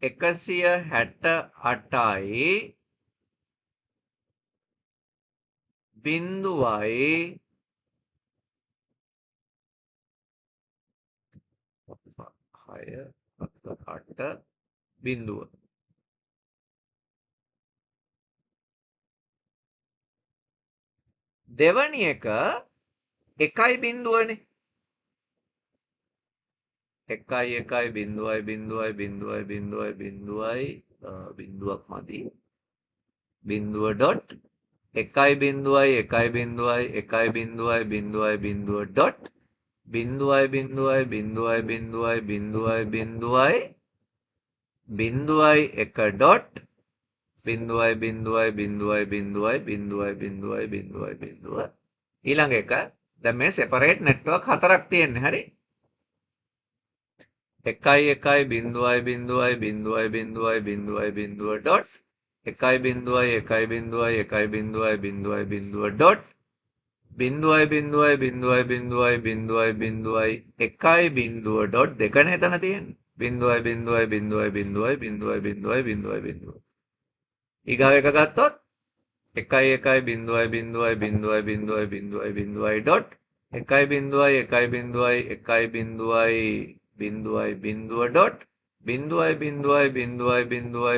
168යි 0යි 6 බිඳුව. දෙවැනි එක 1යි බිඳුවනේ. 1 බිඳුවක් මදි. බිඳුව ඩොට් 1 බිඳුවයි 1 බිඳුවයි 1 බිඳුවයි බිඳුවයි බිඳුව ඩොට් 0යි 0යි 0යි 0යි 0යි 0යි 0යි 1 ඩොට් 0යි 0යි 0යි 0යි 0යි 0යි 0යි 0 ඊළඟ එක දැන් මේ separate network හතරක් තියෙන්නේ හරි 1යි 1යි 0යි 0යි 0යි 0යි 0යි 0 ඩොට් 1යි 0යි 1යි 0යි 1යි 0යි 0යි 0 ඩොට් 0යි 0යි 0යි 0යි 0යි 0යි 1යි 0 ඩොට් දෙකනේ එතන තියෙන්නේ 0යි 0යි 0යි 0යි 0යි 0යි 0යි 0 ඊගාව එක ගත්තොත් 1යි 1යි 0යි 0යි 0යි 0යි 0යි 0යි ඩොට් 1යි 0යි 1යි 0යි 1යි 0යි 0යි 0 ඩොට් 0යි 0යි 0යි 0යි 0යි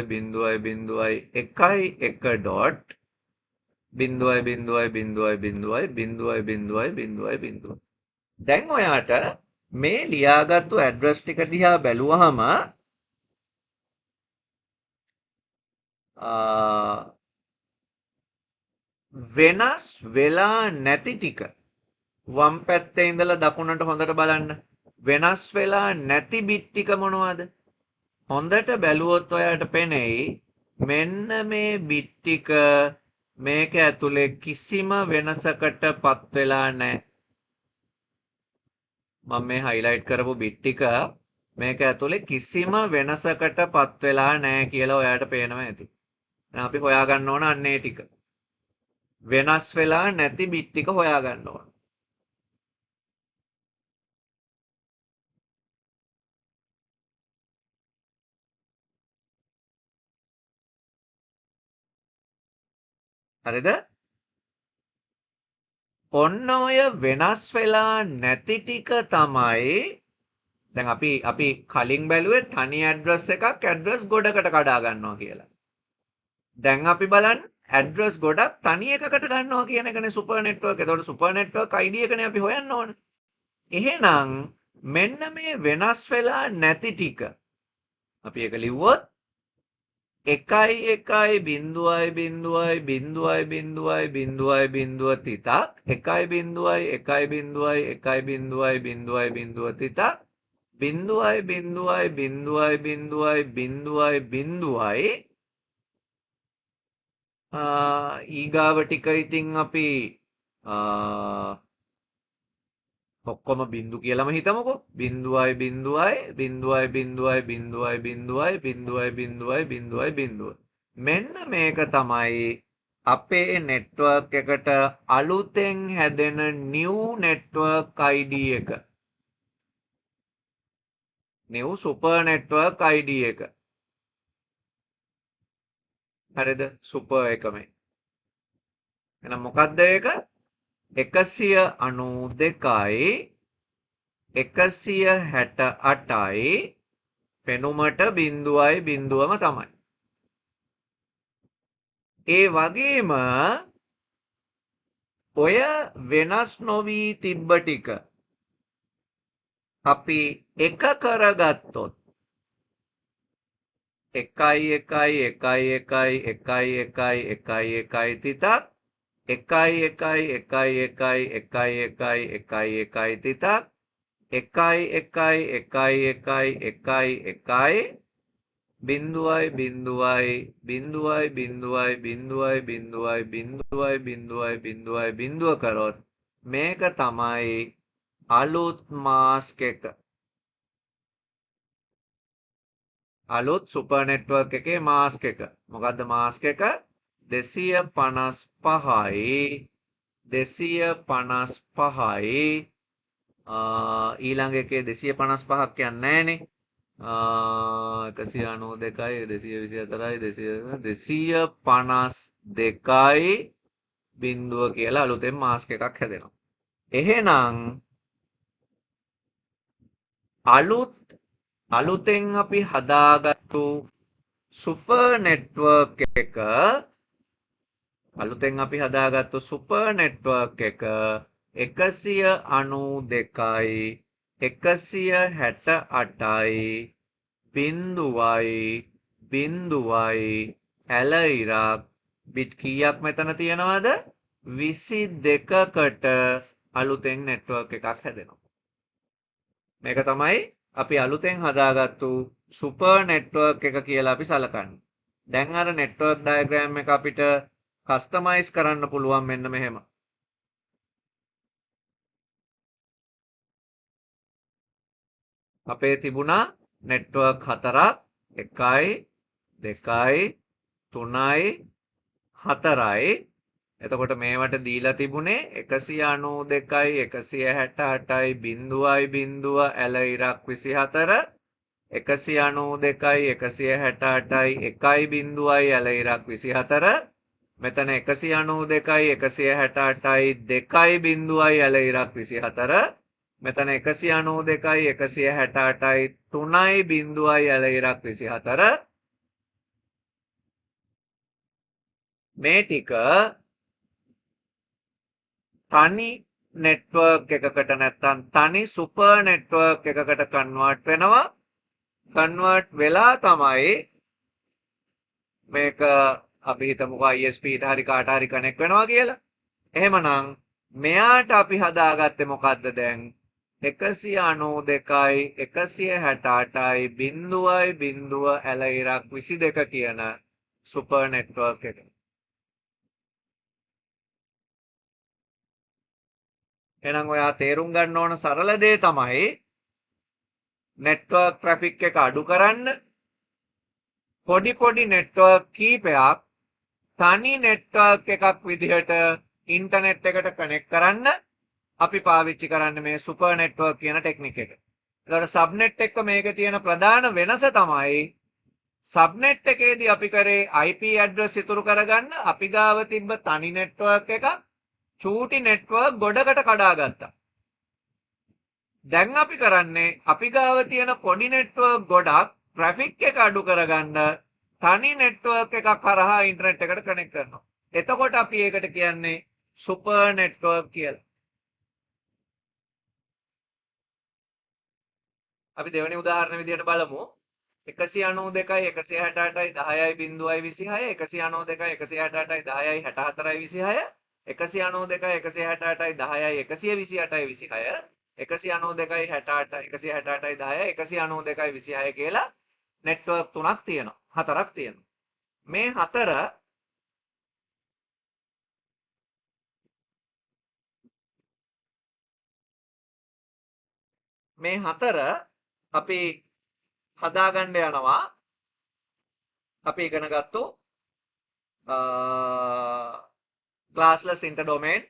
0යි 1යි 1 ඩොට් 0යි 0යි 0යි 0යි 0යි 0යි 0යි 0 දැන් ඔයාට මේ ලියාගත්තු ඇඩ්‍රස් ටික දිහා බැලුවහම වෙනස් වෙලා නැති ටික වම් පැත්තේ ඉඳලා දකුණට හොඳට බලන්න වෙනස් වෙලා නැති බිට් ටික මොනවද හොඳට බැලුවොත් ඔයාට පෙනෙයි මෙන්න මේ බිට් ටික මේක ඇතුලේ කිසිම වෙනසකට පත් වෙලා නැහැ. මම මේ highlight කරපු bit ටික මේක ඇතුලේ කිසිම වෙනසකට පත් වෙලා නැහැ කියලා ඔයාලට පේනවා ඇති. දැන් අපි හොයාගන්න ඕන අන්නේ ටික. වෙනස් වෙලා නැති bit ටික හොයාගන්න ඕන. හරිද? ඔන්න ඔය වෙනස් වෙලා නැති ටික තමයි දැන් අපි කලින් බැලුවේ තනි ඇඩ්‍රස් එකක් ඇඩ්‍රස් ගොඩකට කඩා ගන්නවා කියලා. දැන් අපි බලන්න ඇඩ්‍රස් ගොඩක් තනි එකකට ගන්නවා කියන එකනේ සුපර් නෙට්වර්ක්. එතකොට සුපර් නෙට්වර්ක් ID එකනේ අපි හොයන්න ඕන. එහෙනම් මෙන්න මේ වෙනස් වෙලා නැති ටික අපි එක ලිව්වොත් 1.0.0.0.0.0 තිතක් 1.1.1.1.0 තිතක් 0.0.0.0.0 ඊගාව ටික ඉතින් අපි ඔක්කොම බින්දු කියලාම හිතමුකෝ. 0.0.0.0.0.0.0.0 මෙන්න මේක තමයි අපේ නෙට්වර්ක් එකට අලුතෙන් හැදෙන new network ID එක. new super network ID එක. හරිද? super එක මේ. එහෙනම් මොකක්ද ඒක? 192යි 168යි පෙනුමට බිඳුවයි බිඳුවම තමයි. ඒ වගේම ඔය වෙනස් නොවී තිබ්බ ටික අපි එක කරගත්තොත් 1.1.1.1.1.1 තිතක් 1.1.1.1.1.1 තිතක් 1.1.1.1.1 බිඳුවයි බිඳුවයි බිඳුවයි බිඳුවයි බිඳුවයි බිඳුවයි බිඳුවයි බිඳුවයි බිඳුවයි බිඳුව කරොත් මේක තමයි අලුත් මාස්ක් එක. අලුත් සුපර් නෙට්වර්ක් එකේ මාස්ක් එක. මොකද්ද මාස්ක් එක? 255යි 255යි ඊළඟ එකේ 255ක් යන්නේ නැහනේ. 192යි 224යි 252යි බිඳුව කියලා අලුතෙන් මාස්ක් එකක් හැදෙනවා. එහෙනම් අලුතෙන් අපි හදාගත්තු සුපර් නෙට්වර්ක් එක අලුතෙන් අපි හදාගත්තු සුපර් නෙට්වර්ක් එක 192යි 168යි බිඳුවයි බිඳුවයි ඇල ඉරක් බිට් කීයක් මෙතන තියෙනවද? 22කට අලුතෙන් නෙට්වර්ක් එකක් හැදෙනවා. මේක තමයි අපි අලුතෙන් හදාගත්තු සුපර් නෙට්වර්ක් එක කියලා අපි සලකන්නේ. දැන් අර නෙට්වර්ක් ඩයග්‍රෑම් එක අපිට කස්ටමයිස් කරන්න පුළුවන් මෙන්න මෙහෙම. අපේ තිබුණා නෙට්වර්ක් 4ක් 1යි 2යි 3යි 4යි. එතකොට මේවට දීලා තිබුණේ 192යි 168යි බිඳුවයි බිඳුව ඇල ඉරක් 24 192යි 168යි 1යි බිඳුවයි ඇල ඉරක් 24 මෙතන 192යි 168යි 2යි බිඳුවයි ඇල ඉරක් 24 මෙතන 192යි 168යි 3යි බිඳුවයි ඇල ඉරක් 24 මේ ටික තනි නෙට්වර්ක් එකකට නැත්තම් තනි සුපර් නෙට්වර්ක් එකකට කන්වර්ට් වෙනවා. කන්වර්ට් වෙලා තමයි මේක අපි හිතමුකෝ ISP ට හරි කාට හරි කනෙක්ට් වෙනවා කියලා. එහෙමනම් මෙයාට අපි හදාගත්තේ මොකද්ද දැන්? 192යි 168යි බිඳුවයි බිඳුව ඇල ඉරක් 22 කියන සුපර් නෙට්වර්ක් එක. එහෙනම් ඔයා තේරුම් ගන්න ඕන සරල දේ තමයි නෙට්වර්ක් ට්‍රැෆික් එක අඩු කරන්න පොඩි නෙට්වර්ක් කීපයක් තනි නෙට්වර්ක් එකක් විදිහට ඉන්ටර්නෙට් එකට කනෙක්ට් කරන්න අපි පාවිච්චි කරන්න මේ සුපර් නෙට්වර්ක් කියන ටෙක්නික් එක. ඒකට සබ්නෙට් එක්ක මේකේ තියෙන ප්‍රධාන වෙනස තමයි සබ්නෙට් එකේදී අපි කරේ IP ඇඩ්‍රස් ඉතුරු කරගන්න අපි ගාව තිබ්බ තනි නෙට්වර්ක් එකක් චූටි නෙට්වර්ක් ගොඩකට කඩාගත්තා. දැන් අපි කරන්නේ අපි ගාව තියෙන පොඩි නෙට්වර්ක් ගොඩක් ට්‍රැෆික් එක අඩු කරගන්න තනි නෙට්වර්ක් එකක් හරහා ඉන්ටර්නෙට් එකට කනෙක්ට් කරනවා. එතකොට අපි ඒකට කියන්නේ සුපර් නෙට්වර්ක් කියලා. අපි දෙවෙනි උදාහරණ විදිහට බලමු. 192යි 168යි 10යි 0.26 192යි 168යි 10යි 64යි 26 192යි 168යි 10යි 128යි 26 192යි 68යි 168යි 10යි 192යි 26 කියලා නෙට්වර්ක් තුනක් තියෙනවා. හතරක් තියෙනවා. මේ හතර අපි හදාගන්න යනවා. අපි ඉගෙන ගත්තු classless interdomain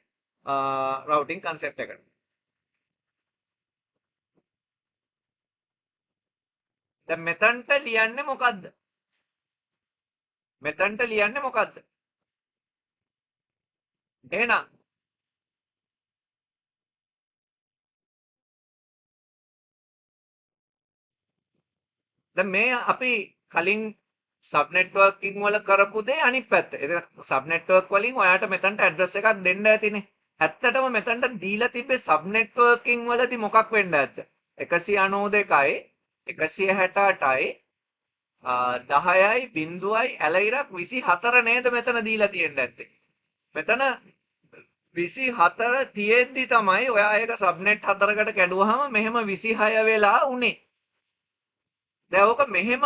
routing concept එකට. දැන් මෙතනට ලියන්නේ මොකද්ද? එහෙනම් දැන් මේ අපි කලින් සබ් නෙට්වර්කින් වල කරපු දේ අනිත් පැත්ත. ඒක සබ් නෙට්වර්ක් වලින් ඔයාට මෙතනට ඇඩ්‍රස් එකක් දෙන්න ඇතිනේ. ඇත්තටම මෙතනට දීලා තිබ්බේ සබ් නෙට්වර්කින් වලදී මොකක් වෙන්න ඇද්ද? 192යි 168යි 10යි 0යි ඇලයිරක් 24 නේද මෙතන දීලා තියෙන්න ඇත්තේ. මෙතන 24 තියෙද්දි තමයි ඔයා ඒක සබ්නෙට් හතරකට කැඩුවාම මෙහෙම 26 වෙලා උනේ. දැන් ඕක මෙහෙම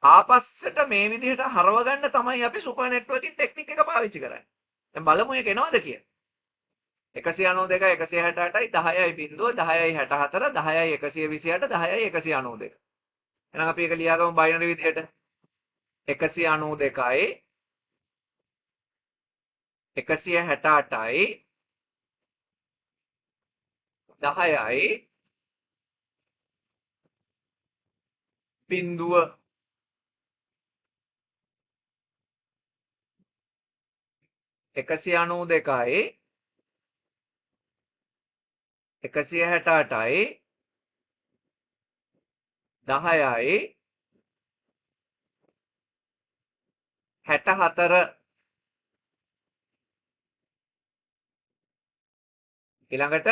ආපස්සට මේ විදිහට හරව ගන්න තමයි අපි සුපර් නෙට්වර්කින් ටෙක්නික් එක පාවිච්චි කරන්නේ. දැන් බලමු ඒක එනවද කියලා. 192 168යි 10යි 0 10යි 64 10යි 128 10යි 192. එහෙනම් අපි ඒක ලියාගමු බයිනරි විදිහට. 192යි 168යි 10යි 0 192යි 168යි 10යි 64 ඊළඟට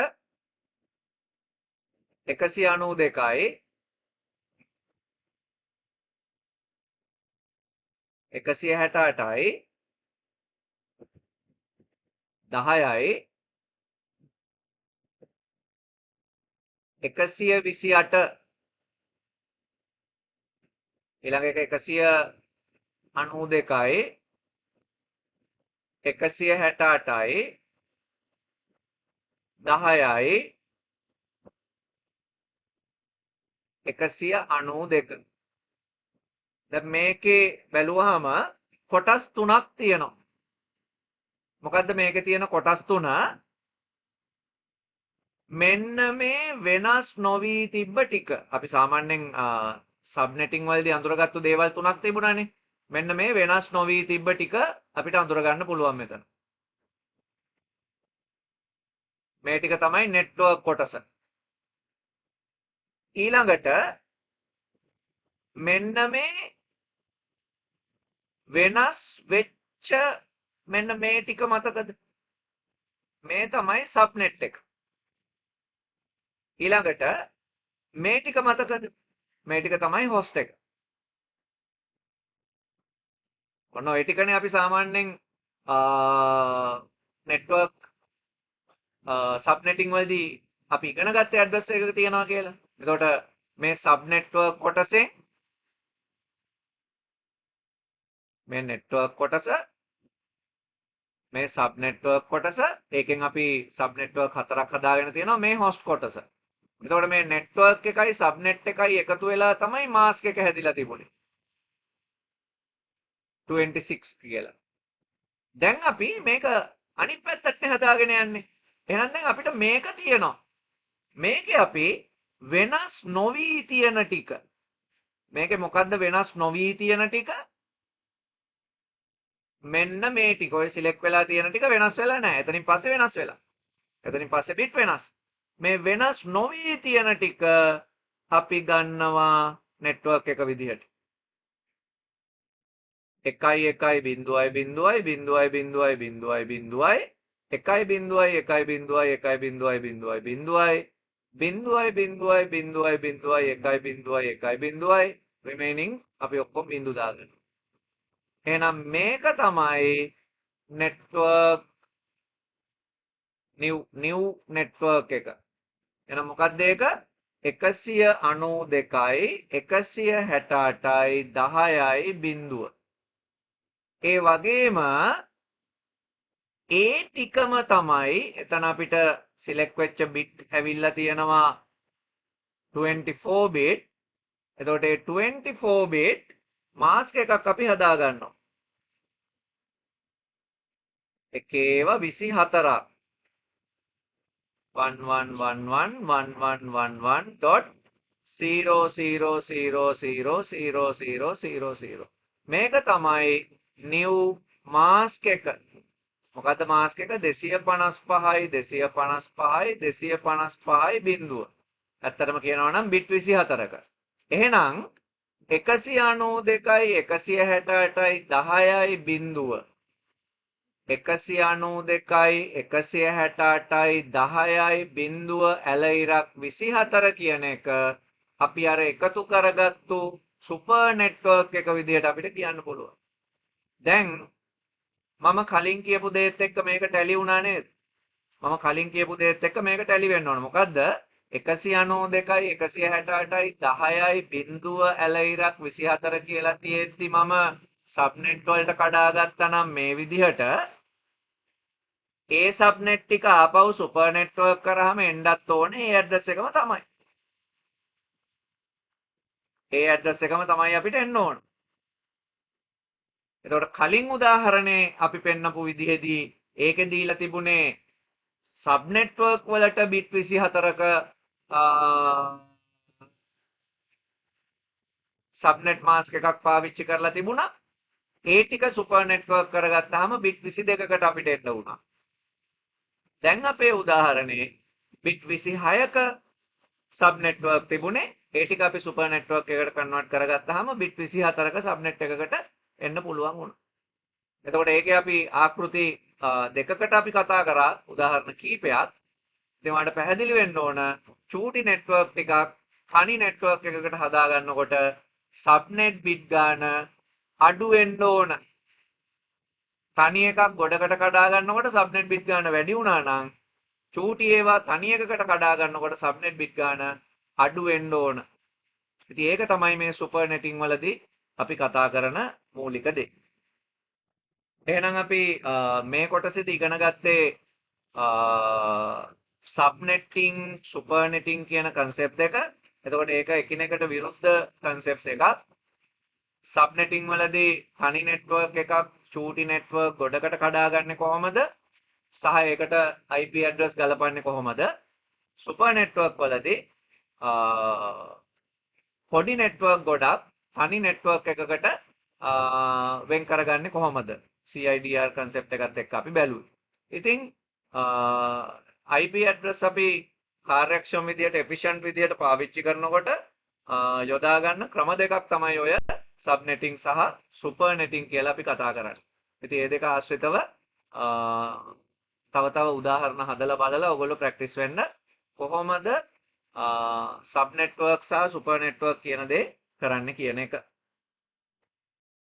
192යි 168යි 10යි 128 ඊළඟ එක 192යි 168යි 10යි 192. දැන් මේකේ බැලුවාම කොටස් තුනක් තියෙනවා. මොකද්ද මේකේ තියෙන කොටස් තුන? මෙන්න මේ වෙනස් නොවි තිබ්බ ටික. අපි සාමාන්‍යයෙන් සබ්නෙටිං වලදී අඳුරගත්තු දේවල් තුනක් තිබුණානේ. මෙන්න මේ වෙනස් නොවි තිබ්බ ටික අපිට අඳුර ගන්න පුළුවන් මෙතන. මේ ටික තමයි නෙට්වර්ක් කොටස. ඊළඟට මෙන්න මේ වෙනස් වෙච්ච මෙන්න මේ ටික මතකද? මේ තමයි සබ්නෙට් එක. ඊළඟට මේ ටික මතකද? මේ ටික තමයි හොස්ට් එක. ඔන්න ඔය ටිකනේ අපි සාමාන්‍යයෙන් නෙට්වර්ක් සබ්නෙටිං වලදී අපි ඉගෙන ගත්තේ ඇඩ්‍රස් එකක තියනවා කියලා. එතකොට මේ සබ් නෙට්වර්ක් කොටසේ මේ නෙට්වර්ක් කොටස මේ සබ් නෙට්වර්ක් කොටස. ඒකෙන් අපි සබ් නෙට්වර්ක් 4ක් හදාගෙන තියෙනවා මේ හොස්ට් කොටස. එතකොට මේ නෙට්වර්ක් එකයි සබ්නෙට් එකයි එකතු වෙලා තමයි මාස්ක් එක හැදිලා තිබුණේ. 26 කියලා. දැන් අපි මේක අනිත් පැත්තට හදාගෙන යන්නේ. එහෙනම් දැන් අපිට මේක තියෙනවා. මේකේ අපි වෙනස් නොවි තියෙන ටික. මේකේ මොකද්ද වෙනස් නොවි තියෙන ටික? මෙන්න මේ ටික. ඔය සිලෙක්ට් වෙලා තියෙන ටික වෙනස් වෙලා නැහැ. එතනින් පස්සේ වෙනස් වෙලා. එතනින් පස්සේ බිට් වෙනස්. මේ වෙනස් නොවි තියෙන ටික අපි ගන්නවා නෙට්වර්ක් එක විදිහට. 1 1 බිංදුවයි බිංදුවයි බිංදුවයි බිංදුවයි බිංදුවයි බිංදුවයි 1 බිංදුවයි 1 බිංදුවයි 1 බිංදුවයි බිංදුවයි බිංදුවයි බිංදුවයි බිංදුවයි බිංදුවයි බිංදුවයි 1 බිංදුවයි 1 බිංදුවයි රිමේනින් අපි ඔක්කොම බිංදු දාගන්නවා. එහෙනම් මේක තමයි නෙට්වර්ක් නිව් නෙට්වර්ක් එක. එහෙනම් මොකක්ද ඒක? 192යි 168යි 10යි බිංදුව. ඒ වගේම ඒ ටිකම තමයි එතන අපිට සිලෙක්ට් වෙච්ච බිට් ඇවිල්ලා තියෙනවා 24 බිට්. එතකොට ඒ 24 බිට් මාස්ක් එකක් අපි හදා ගන්නවා. එකේව 24ක් 111111.0000000. මේක තමයි new mask එක. මොකද්ද mask එක? 255යි 255යි 255යි බිංදුව. ඇත්තටම කියනවා නම් බිට් 24ක. එහෙනම් 192යි 168යි 10යි බිංදුව 192යි 168යි 10යි බිංදුව ඇලයිරක් 24 කියන එක අපි අර එකතු කරගත්තු සුපර් නෙට්වර්ක් එක විදිහට අපිට කියන්න පුළුවන්. දැන් මම කලින් කියපු දේත් එක්ක මේක ටැලි වුණා නේද? මම කලින් කියපු දේත් එක්ක මේක ටැලි වෙන්න ඕන. මොකද්ද? 192යි 168යි 10යි බිංදුව ඇලයිරක් 24 කියලා තියෙද්දි මම සබ්නෙට් වලට කඩාගත්තා නම් මේ විදිහට ඒ සබ්නෙට් ටික ආපහු සුපර් නෙට්වර්ක් කරාම එන්නත් ඕනේ ඒ ඇඩ්‍රස් එකම තමයි. ඒ ඇඩ්‍රස් එකම තමයි අපිට එන්න ඕන. එතකොට කලින් උදාහරණේ අපි පෙන්නපු විදිහේදී ඒකේ දීලා තිබුණේ සබ් නෙට්වර්ක් වලට බිට් 24ක සබ්නෙට් මාස්ක් එකක් පාවිච්චි කරලා තිබුණා. ඒ ටික සුපර් නෙට්වර්ක් කරගත්තාම බිට් 22කට අපිට එන්න වුණා. දැන් අපේ උදාහරණේ බිට් 26ක සබ් නෙට්වර්ක් තිබුණේ. ඒ ටික අපි සුපර් නෙට්වර්ක් එකකට කන්වර්ට් කරගත්තාම බිට් 24ක සබ්නෙට් එකකට එන්න පුළුවන් වුණා. එතකොට ඒකේ අපි ආකෘති දෙකකට අපි කතා කරා උදාහරණ කීපයක්. ඉතින් ඔයාලට පැහැදිලි වෙන්න ඕන චූටි නෙට්වර්ක් ටිකක් තනි නෙට්වර්ක් එකකට හදා ගන්නකොට සබ්නෙට් බිට් ගාන අඩු වෙන්න ඕන. තනි එකක් ගොඩකට කඩා ගන්නකොට සබ්නෙට් බිට් ගාන වැඩි වුණා නම් චූටි ඒවා තනි එකකට කඩා ගන්නකොට සබ්නෙට් බිට් ගාන අඩු වෙන්න ඕන. ඉතින් ඒක තමයි මේ සුපර් නෙටින් වලදී අපි කතා කරන මූලික දේ. එහෙනම් අපි මේ කොටසේදී ඉගෙන ගත්තේ සබ්නෙටින් සුපර් නෙටින් කියන concept එක. එතකොට ඒක එකිනෙකට විරුද්ධ concept එකක්. සබ්නෙටින් වලදී තනි නෙට්වර්ක් එකක් චූටි නෙට්වර්ක් ගොඩකට කඩාගන්නේ කොහොමද? සහ ඒකට IP address ගලපන්නේ කොහොමද? සුපර් නෙට්වර්ක් වලදී පොඩි නෙට්වර්ක් ගොඩක් තනි නෙට්වර්ක් එකකට වෙන් කරගන්නේ කොහොමද? CIDR concept එකත් එක්ක අපි බැලුවේ. ඉතින් IP address අපි කාර්යක්ෂම විදියට efficient විදියට පාවිච්චි කරනකොට යොදා ගන්න ක්‍රම දෙකක් තමයි ඔය සබ්නෙටින් සහ සුපර් නෙටින් කියලා අපි කතා කරන්නේ. ඉතින් මේ දෙක ආශ්‍රිතව තව තව උදාහරණ හදලා බලලා ඔයගොල්ලෝ ප්‍රැක්ටිස් වෙන්න කොහොමද සබ් නෙට්වර්ක් සහ සුපර් නෙට්වර්ක් කියන දේ කරන්න කියන එක.